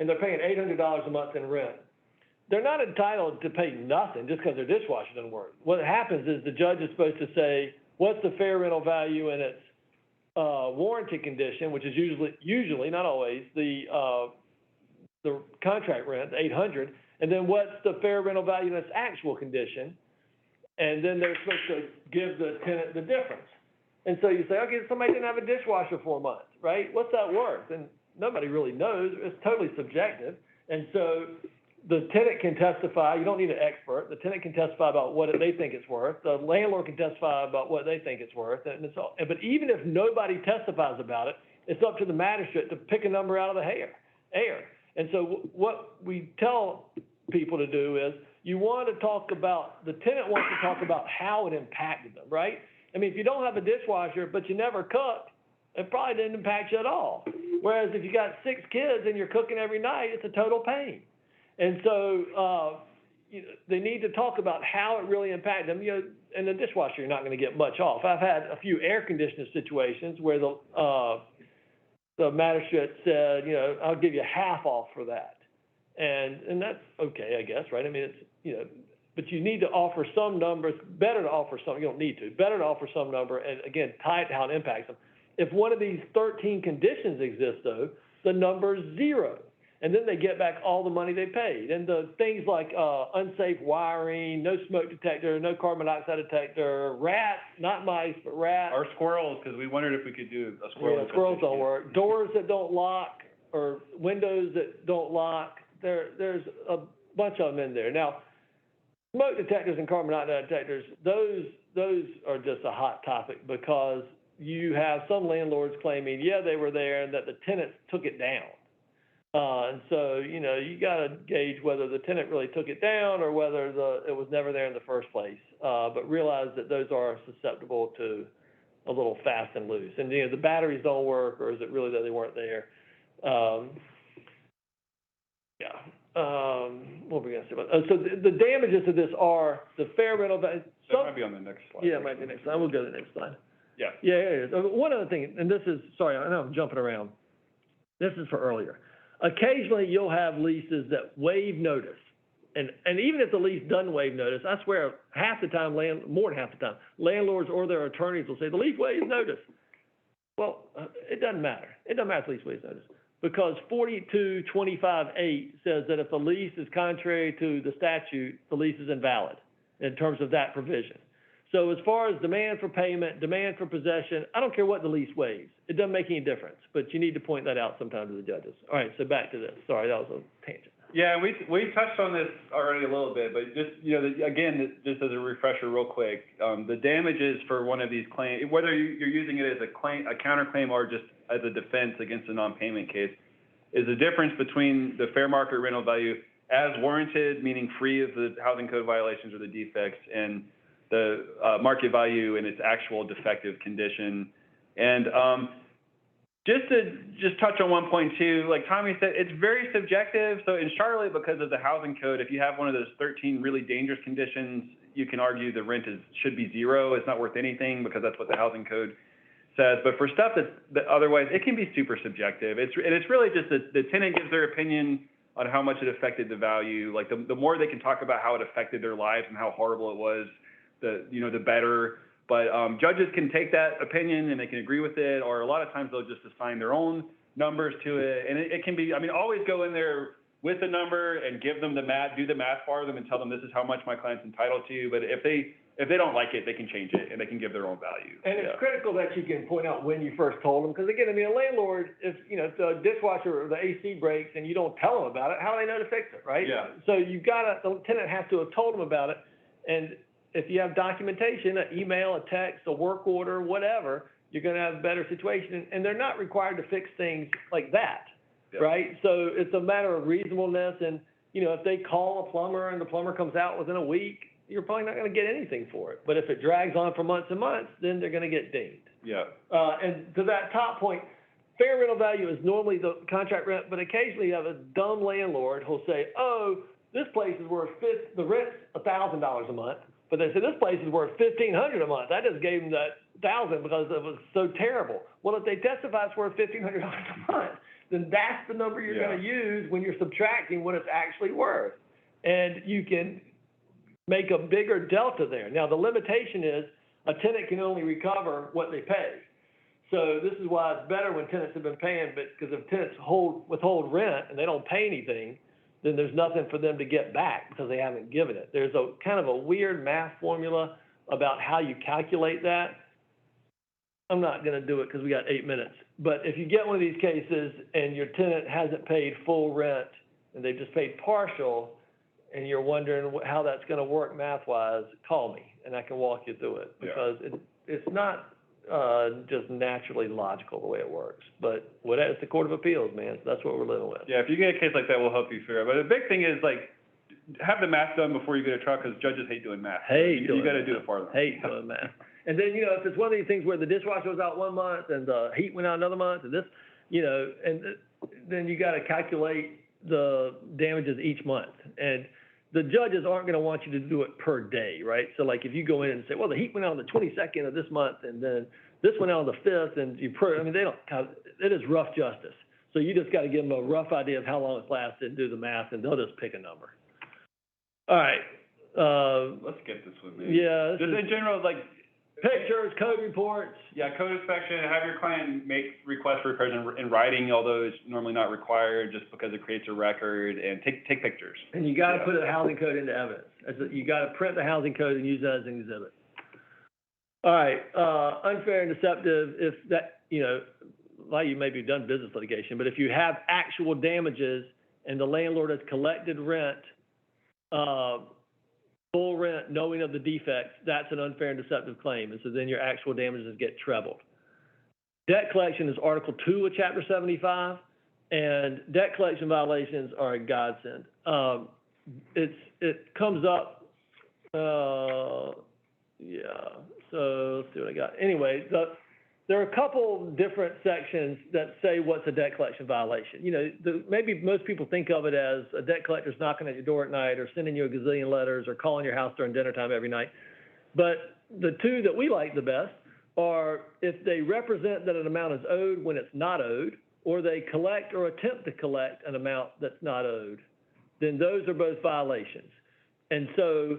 and they're paying $800 a month in rent. They're not entitled to pay nothing just because their dishwasher doesn't work. What happens is the judge is supposed to say, what's the fair rental value in its warranty condition, which is usually, not always, the contract rent, the $800, and then what's the fair rental value in its actual condition, and then they're supposed to give the tenant the difference. And so you say, okay, somebody didn't have a dishwasher for a month, right? What's that worth? And nobody really knows. It's totally subjective. And so the tenant can testify. You don't need an expert. The tenant can testify about what they think it's worth. The landlord can testify about what they think it's worth. And it's all, but even if nobody testifies about it, it's up to the magistrate to pick a number out of the air. And so what we tell people to do is you want to talk about, the tenant wants to talk about how it impacted them, right? I mean, if you don't have a dishwasher, but you never cook, it probably didn't impact you at all. Whereas if you got 6 kids and you're cooking every night, it's a total pain. And so they need to talk about how it really impacted them. You know, in the dishwasher, you're not going to get much off. I've had a few air conditioner situations where the magistrate said, you know, I'll give you half off for that. And that's okay, I guess, right? I mean, it's, you know, but you need to offer some numbers. Better to offer some, you don't need to, better to offer some number, and again, tie it to how it impacts them. If one of these 13 conditions exists, though, the number's 0. And then they get back all the money they paid. And the things like unsafe wiring, no smoke detector, no carbon dioxide detector, rats, not mice, but rats. Or squirrels, because we wondered if we could do a squirrel. Yeah, squirrels don't work. Doors that don't lock, or windows that don't lock. There's a bunch of them in there. Now, smoke detectors and carbon dioxide detectors, those are just a hot topic because you have some landlords claiming, yeah, they were there and that the tenants took it down. And so, you know, you got to gauge whether the tenant really took it down or whether it was never there in the first place. But realize that those are susceptible to a little fast and loose. And, you know, the batteries don't work, or is it really that they weren't there? What were we going to say about so the damages of this are the fair rental value. That might be on the next slide. Yeah, it might be next slide. We'll go to the next slide. Yeah. Yeah. One other thing, and this is, sorry, I know I'm jumping around. This is for earlier. Occasionally, you'll have leases that waive notice. And even if the lease doesn't waive notice, I swear half the time, more than half the time, landlords or their attorneys will say, the lease waives notice. Well, it doesn't matter. It doesn't matter if the lease waives notice. Because 4225(8) says that if the lease is contrary to the statute, the lease is invalid in terms of that provision. So as far as demand for payment, demand for possession, I don't care what the lease waives. It doesn't make any difference, but you need to point that out sometime to the judges. All right, so back to this. Sorry, that was a tangent. Yeah, we touched on this already a little bit, but just, you know, again, just as a refresher real quick, the damages for one of these claims, whether you're using it as a counterclaim or just as a defense against a non-payment case, is the difference between the fair market rental value as warranted, meaning free of the housing code violations or the defects, and the market value in its actual defective condition. And just touch on one point too, like Tommy said, it's very subjective. So in Charlotte, because of the housing code, if you have one of those 13 really dangerous conditions, you can argue the rent should be 0. It's not worth anything because that's what the housing code says. But for stuff that otherwise, it can be super subjective. It's really just the tenant gives their opinion on how much it affected the value. Like the more they can talk about how it affected their lives and how horrible it was, the better. But judges can take that opinion and they can agree with it, or a lot of times they'll just assign their own numbers to it. And it can be, I mean, always go in there with the number and give them the math, do the math for them and tell them this is how much my client's entitled to. But if they don't like it, they can change it and they can give their own value. And it's critical that you can point out when you first told them, because again, I mean, a landlord, if the dishwasher or the AC breaks and you don't tell them about it, how do they know to fix it, right? Yeah. So the tenant has to have told them about it. And if you have documentation, an email, a text, a work order, whatever, you're going to have a better situation. And they're not required to fix things like that, right? So it's a matter of reasonableness. And, if they call a plumber and the plumber comes out within a week, you're probably not going to get anything for it. But if it drags on for months and months, then they're going to get dinged. Yeah. And to that top point, fair rental value is normally the contract rent, but occasionally you have a dumb landlord who'll say, oh, this place is worth the rent's $1,000 a month. But they said, this place is worth $1,500 a month. I just gave them that $1,000 because it was so terrible. Well, if they testify it's worth $1,500 a month, then that's the number you're Yeah. gonna use when you're subtracting what it's actually worth. And you can make a bigger delta there. Now, the limitation is a tenant can only recover what they pay. So this is why it's better when tenants have been paying, but because if tenants withhold rent and they don't pay anything, then there's nothing for them to get back because they haven't given it. There's a kind of a weird math formula about how you calculate that. I'm not gonna do it because we got 8 minutes. But if you get one of these cases and your tenant hasn't paid full rent and they've just paid partial, and you're wondering how that's gonna work math-wise, call me and I can walk you through it. Because it's not just naturally logical the way it works. But it's the Court of Appeals, man, so that's what we're living with. Yeah, if you get a case like that, we'll help you figure out. But the big thing is, like, have the math done before you get a trial, because judges hate doing math. You gotta do it for them. Hate doing math. And then, if it's one of these things where the dishwasher was out 1 month and the heat went out another month and this, and then you gotta calculate the damages each month. And the judges aren't gonna want you to do it per day, right? So like if you go in and say, well, the heat went out on the 22nd of this month and then this went out on the 5th and it is rough justice. So you just gotta give them a rough idea of how long it's lasted, do the math, and they'll just pick a number. All right. Let's get this one, man. Yeah. Just in general, like, Pictures, code reports. yeah, code inspection, have your client make requests for repairs in writing, although it's normally not required, just because it creates a record, and take pictures. And you gotta put a housing code into evidence. You gotta print the housing code and use that as an exhibit. All right, unfair and deceptive, if that, a lot of you maybe have done business litigation, but if you have actual damages and the landlord has collected rent, full rent, knowing of the defects, that's an unfair and deceptive claim. And so then your actual damages get trebled. Debt collection is Article 2 of Chapter 75, and debt collection violations are a godsend. It comes up, so let's see what I got. Anyway, there are a couple different sections that say what's a debt collection violation. Maybe most people think of it as a debt collector's knocking at your door at night or sending you a gazillion letters or calling your house during dinner time every night. But the two that we like the best are if they represent that an amount is owed when it's not owed, or they collect or attempt to collect an amount that's not owed, then those are both violations. And so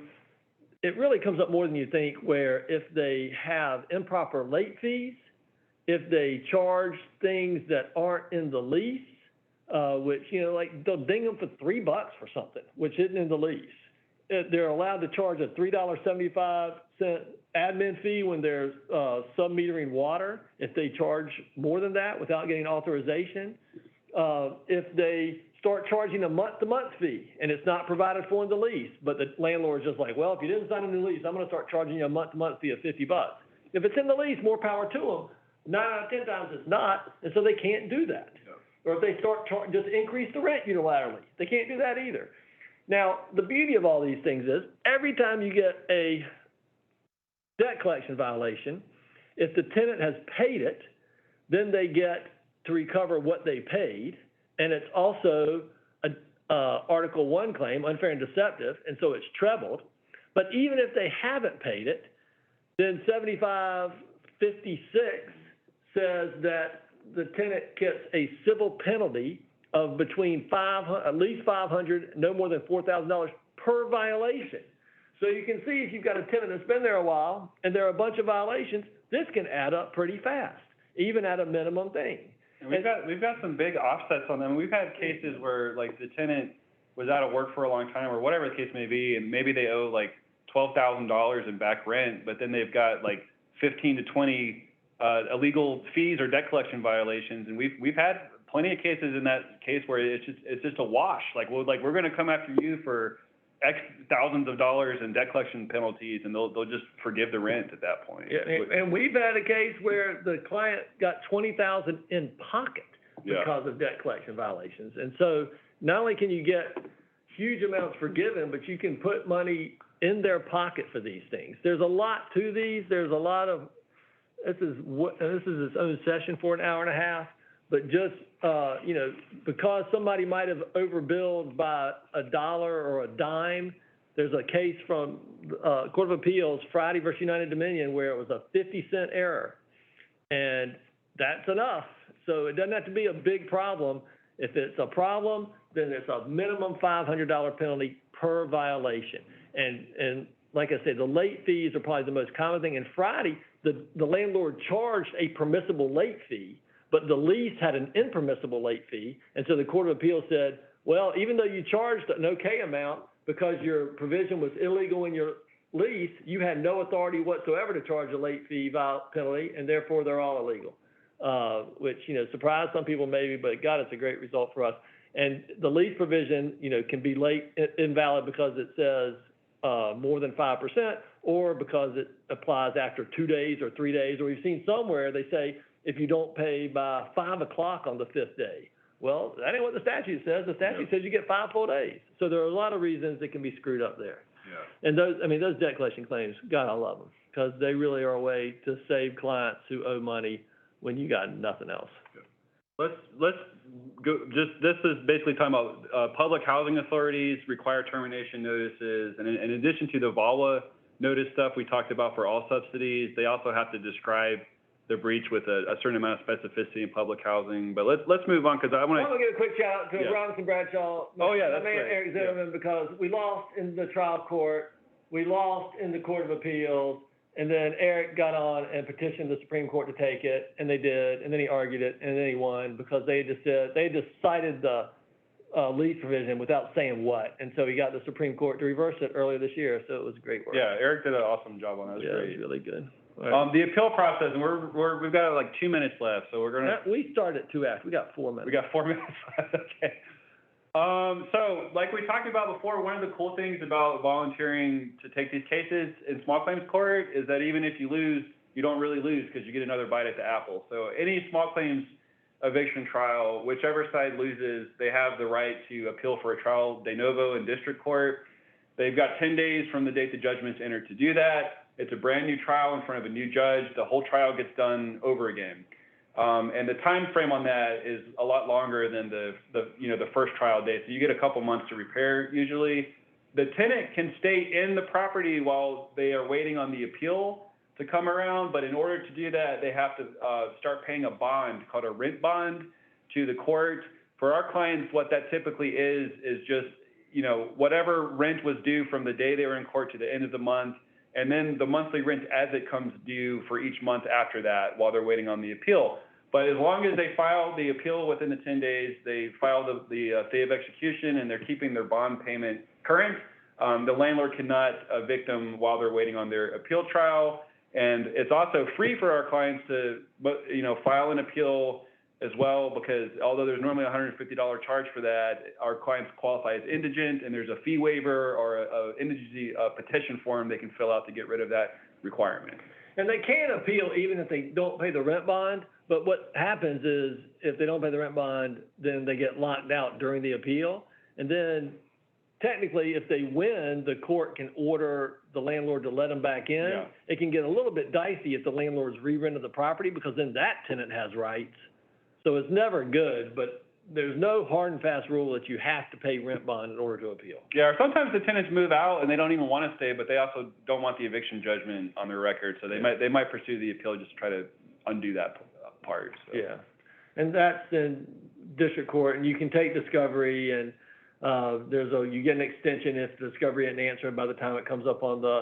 it really comes up more than you think, where if they have improper late fees, if they charge things that aren't in the lease, which, like they'll ding them for $3 for something, which isn't in the lease. They're allowed to charge a $3.75 admin fee when they're sub-metering water, if they charge more than that without getting authorization. If they start charging a month-to-month fee and it's not provided for in the lease, but the landlord's just like, well, if you didn't sign a new lease, I'm gonna start charging you a month-to-month fee of $50. If it's in the lease, more power to them. 9 out of 10 times it's not, and so they can't do that. Yeah. Or if they start just increase the rent unilaterally, they can't do that either. Now, the beauty of all these things is every time you get a debt collection violation, if the tenant has paid it, then they get to recover what they paid, and it's also a Article 1 claim, unfair and deceptive, and so it's trebled. But even if they haven't paid it, then 7556 says that the tenant gets a civil penalty of between at least $500, no more than $4,000 per violation. So you can see if you've got a tenant that's been there a while and there are a bunch of violations, this can add up pretty fast, even at a minimum thing. And we've got some big offsets on them. We've had cases where like the tenant was out of work for a long time or whatever the case may be, and maybe they owe like $12,000 in back rent, but then they've got like 15 to 20 illegal fees or debt collection violations, and we've had plenty of cases in that case where it's just a wash. We're going to come after you for X thousands of dollars in debt collection penalties, and they'll just forgive the rent at that point. Yeah, and we've had a case where the client got $20,000 in pocket because of debt collection violations, and so not only can you get huge amounts forgiven, but you can put money in their pocket for these things. There's a lot to these. There's a lot of this is its own session for an hour and a half, but just, because somebody might have overbilled by $1 or a dime, there's a case from Court of Appeals, Friday versus United Dominion, where it was a 50-cent error. And that's enough. So it doesn't have to be a big problem. If it's a problem, then it's a minimum $500 penalty per violation. And like I said, the late fees are probably the most common thing. And Friday, the landlord charged a permissible late fee, but the lease had an impermissible late fee. And so the Court of Appeals said, well, even though you charged an okay amount because your provision was illegal in your lease, you had no authority whatsoever to charge a late fee penalty, and therefore they're all illegal. Which, surprised some people maybe, but God, it's a great result for us. And the lease provision, can be invalid because it says more than 5%, or because it applies after 2 days or 3 days, or we've seen somewhere they say if you don't pay by 5 o'clock on the 5th day. Well, that ain't what the statute says. The statute says you get 5 full days. So there are a lot of reasons that can be screwed up there. Yeah. And those debt collection claims, God, I love them, because they really are a way to save clients who owe money when you got nothing else. Let's go. This is basically talking about public housing authorities require termination notices, and in addition to the VAWA notice stuff we talked about for all subsidies, they also have to describe the breach with a certain amount of specificity in public housing. But let's move on, because I want to give a quick shout out to Robinson Bradshaw. Oh yeah, that's man, great. Eric Zimmerman, because we lost in the trial court, we lost in the Court of Appeals. And then Eric got on and petitioned the Supreme Court to take it, and they did, and then he argued it, and then he won, because they just cited the lease provision without saying what, and so he got the Supreme Court to reverse it earlier this year, so it was great work. Yeah, Eric did an awesome job on that. It was great. It was really good. Right. The appeal process, and we've got like 2 minutes left, so we're gonna. We started at 2 after. We got 4 minutes. We got 4 minutes left. Okay. So like we talked about before, one of the cool things about volunteering to take these cases in small claims court is that even if you lose, you don't really lose, because you get another bite at the apple. So any small claims eviction trial, whichever side loses, they have the right to appeal for a trial de novo in district court. They've got 10 days from the date the judgment's entered to do that. It's a brand new trial in front of a new judge. The whole trial gets done over again. And the time frame on that is a lot longer than the first trial date. So you get a couple months to repair usually. The tenant can stay in the property while they are waiting on the appeal to come around, but in order to do that, they have to start paying a bond called a rent bond to the court. For our clients, what that typically is just, whatever rent was due from the day they were in court to the end of the month, and then the monthly rent as it comes due for each month after that while they're waiting on the appeal. But as long as they file the appeal within the 10 days, they file the stay of execution, and they're keeping their bond payment current, the landlord cannot evict them while they're waiting on their appeal trial. And it's also free for our clients to, file an appeal as well, because although there's normally a $150 charge for that, our clients qualify as indigent, and there's a fee waiver or a indigency petition form they can fill out to get rid of that requirement. And they can appeal even if they don't pay the rent bond, but what happens is if they don't pay the rent bond, then they get locked out during the appeal. And then technically, if they win, the court can order the landlord to let them back in. Yeah. It can get a little bit dicey if the landlord's re-rented the property, because then that tenant has rights. So it's never good, but there's no hard and fast rule that you have to pay rent bond in order to appeal. Yeah, or sometimes the tenants move out and they don't even want to stay, but they also don't want the eviction judgment on their record, so they might pursue the appeal just to try to undo that part. So. Yeah, and that's in district court, and you can take discovery, and you get an extension if the discovery isn't answered by the time it comes up on the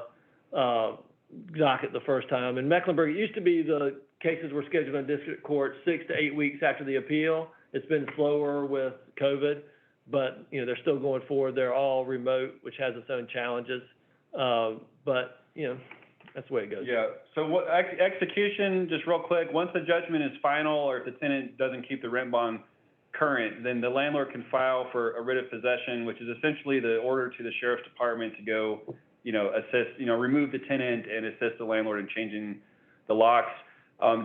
docket the first time. In Mecklenburg, it used to be the cases were scheduled in district court 6 to 8 weeks after the appeal. It's been slower with COVID, but they're still going forward. They're all remote, which has its own challenges. But that's the way it goes. Yeah. So execution, just real quick, once the judgment is final, or if the tenant doesn't keep the rent bond current, then the landlord can file for a writ of possession, which is essentially the order to the sheriff's department to go, assist, remove the tenant and assist the landlord in changing the locks.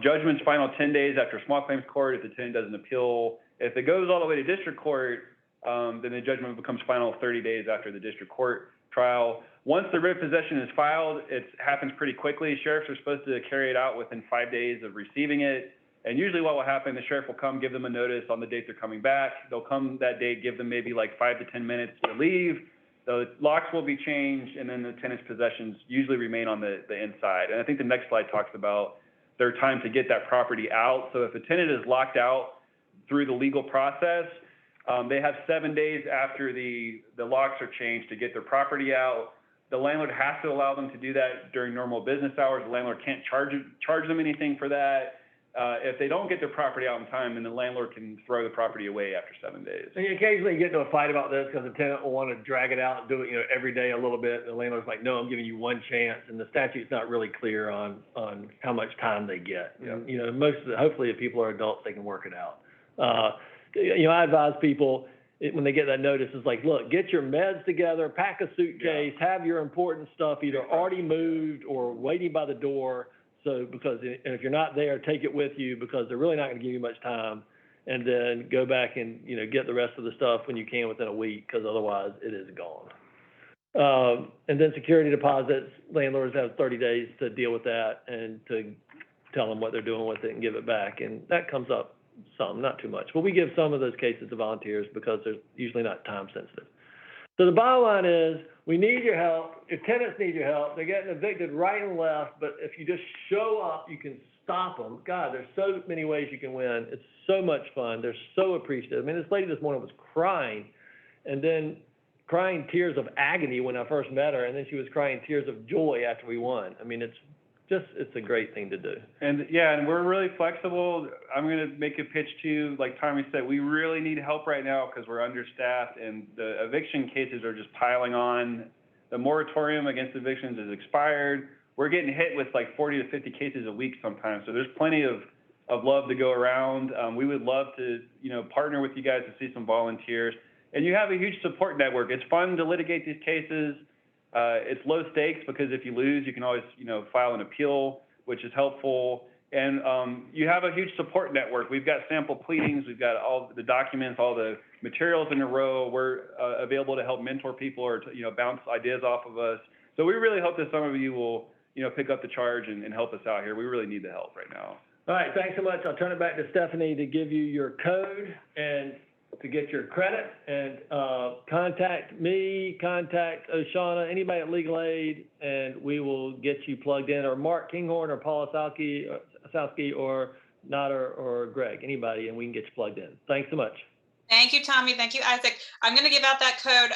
Judgment's final 10 days after small claims court if the tenant doesn't appeal. If it goes all the way to district court, then the judgment becomes final 30 days after the district court trial. Once the writ of possession is filed, it happens pretty quickly. Sheriffs are supposed to carry it out within 5 days of receiving it. And usually what will happen, the sheriff will come, give them a notice on the date they're coming back. They'll come that date, give them maybe like 5 to 10 minutes to leave. The locks will be changed, and then the tenant's possessions usually remain on the inside. And I think the next slide talks about their time to get that property out. So if a tenant is locked out through the legal process, they have 7 days after the locks are changed to get their property out. The landlord has to allow them to do that during normal business hours. The landlord can't charge them anything for that. If they don't get their property out in time, then the landlord can throw the property away after 7 days. And you occasionally get into a fight about this because the tenant will want to drag it out and do it, every day a little bit. And the landlord's like, no, I'm giving you one chance. And the statute's not really clear on how much time they get. Yeah. Hopefully if people are adults, they can work it out. I advise people when they get that notice, it's like, look, get your meds together, pack a suitcase, have your important stuff either already moved or waiting by the door. So and if you're not there, take it with you because they're really not going to give you much time. And then go back and, get the rest of the stuff when you can within a week because otherwise it is gone. And then security deposits, landlords have 30 days to deal with that and to tell them what they're doing with it and give it back. And that comes up some, not too much. But we give some of those cases to volunteers because they're usually not time sensitive. So the bottom line is we need your help. If tenants need your help, they're getting evicted right and left. But if you just show up, you can stop them. God, there's so many ways you can win. It's so much fun. They're so appreciative. I mean, this lady this morning was crying and then crying tears of agony when I first met her. And then she was crying tears of joy after we won. I mean, it's a great thing to do. And and we're really flexible. I'm going to make a pitch too. Like Tommy said, we really need help right now because we're understaffed and the eviction cases are just piling on. The moratorium against evictions is expired. We're getting hit with like 40 to 50 cases a week sometimes. So there's plenty of love to go around. We would love to, partner with you guys to see some volunteers. And you have a huge support network. It's fun to litigate these cases. It's low stakes because if you lose, you can always, file an appeal, which is helpful. And you have a huge support network. We've got sample pleadings. We've got all the documents, all the materials in a row. We're available to help mentor people or to, bounce ideas off of us. So we really hope that some of you will, pick up the charge and help us out here. We really need the help right now. All right, thanks so much. I'll turn it back to Stephanie to give you your code and to get your credit, and contact me, contact Oshana, anybody at Legal Aid, and we will get you plugged in, or Mark Kinghorn or Paula Sowski or Notter or Greg, anybody, and we can get you plugged in. Thanks so much. Thank you, Tommy. Thank you, Isaac. I'm going to give out that code.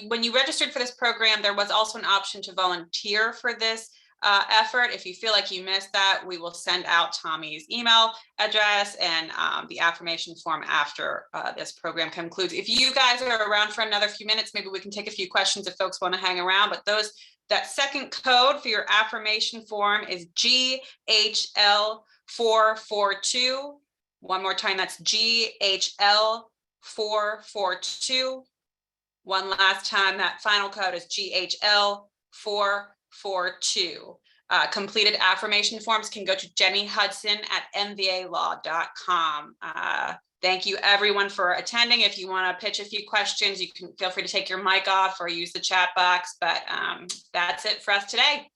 When you registered for this program, there was also an option to volunteer for this effort. If you feel like you missed that, we will send out Tommy's email address and the affirmation form after this program concludes. If you guys are around for another few minutes, maybe we can take a few questions if folks want to hang around. But that second code for your affirmation form is GHL 442. One more time, that's GHL 442. One last time, that final code is GHL 442. Completed affirmation forms can go to Jenny Hudson at mvalaw.com. Thank you everyone for attending. If you want to pitch a few questions, you can feel free to take your mic off or use the chat box, but that's it for us today.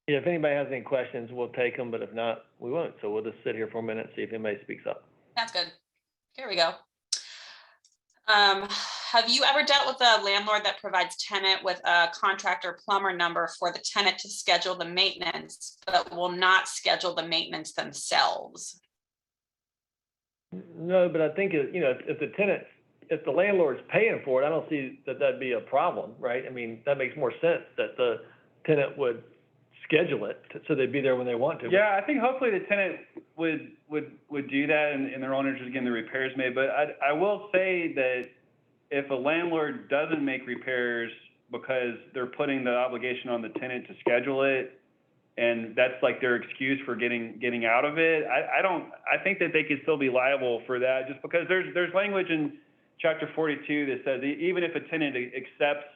Yeah, if anybody has any questions, we'll take them, but if not, we won't. So we'll just sit here for a minute and see if anybody speaks up. That's good. Here we go. Have you ever dealt with a landlord that provides tenant with a contractor plumber number for the tenant to schedule the maintenance, but will not schedule the maintenance themselves? No, but I think, if the landlord's paying for it, I don't see that that'd be a problem, right? I mean, that makes more sense that the tenant would schedule it so they'd be there when they want to. Yeah, I think hopefully the tenant would do that in their own interest, getting the repairs made. But I will say that if a landlord doesn't make repairs because they're putting the obligation on the tenant to schedule it, and that's like their excuse for getting out of it, I think that they could still be liable for that, just because there's language in Chapter 42 that says even if a tenant accepts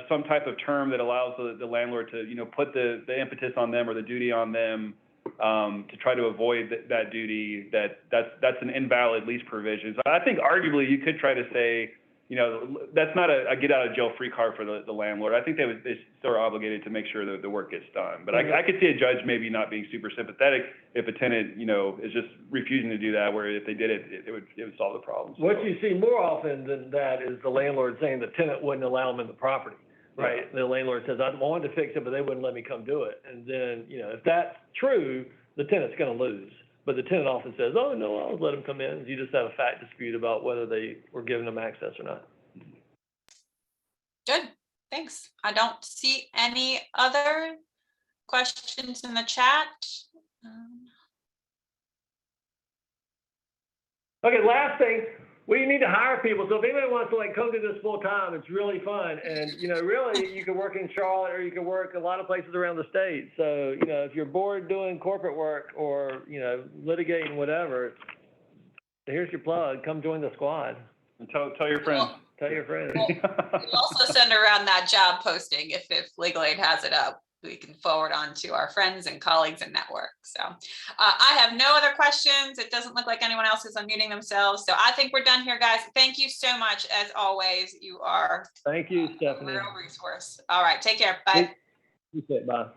some type of term that allows the landlord to, put the impetus on them or the duty on them to try to avoid that duty, that's an invalid lease provision. So I think arguably you could try to say, that's not a get out of jail free card for the landlord. I think they still are obligated to make sure that the work gets done. But I could see a judge maybe not being super sympathetic if a tenant, is just refusing to do that, where if they did it would solve the problem. So. What you see more often than that is the landlord saying the tenant wouldn't allow them in the property. right? The landlord says, I wanted to fix it, but they wouldn't let me come do it. And then, you know, if that's true, the tenant's gonna lose. But the tenant often says, oh, no, I'll let them come in. You just have a fact dispute about whether they were giving them access or not. Good, thanks. I don't see any other questions in the chat. Okay, last thing, we need to hire people. So if anybody wants to like come do this full time, it's really fun. And, you know, really you can work in Charlotte or you can work a lot of places around the state. So, you know, if you're bored doing corporate work or, you know, litigating, whatever, here's your plug. Come join the squad. And tell your friends. Tell your friends. We'll also send around that job posting if Legal Aid has it up. We can forward on to our friends and colleagues and network. So I have no other questions. It doesn't look like anyone else is unmuting themselves. So I think we're done here, guys. Thank you so much. As always, you are Thank you, Stephanie. a real resource. All right, take care. Bye. Bye.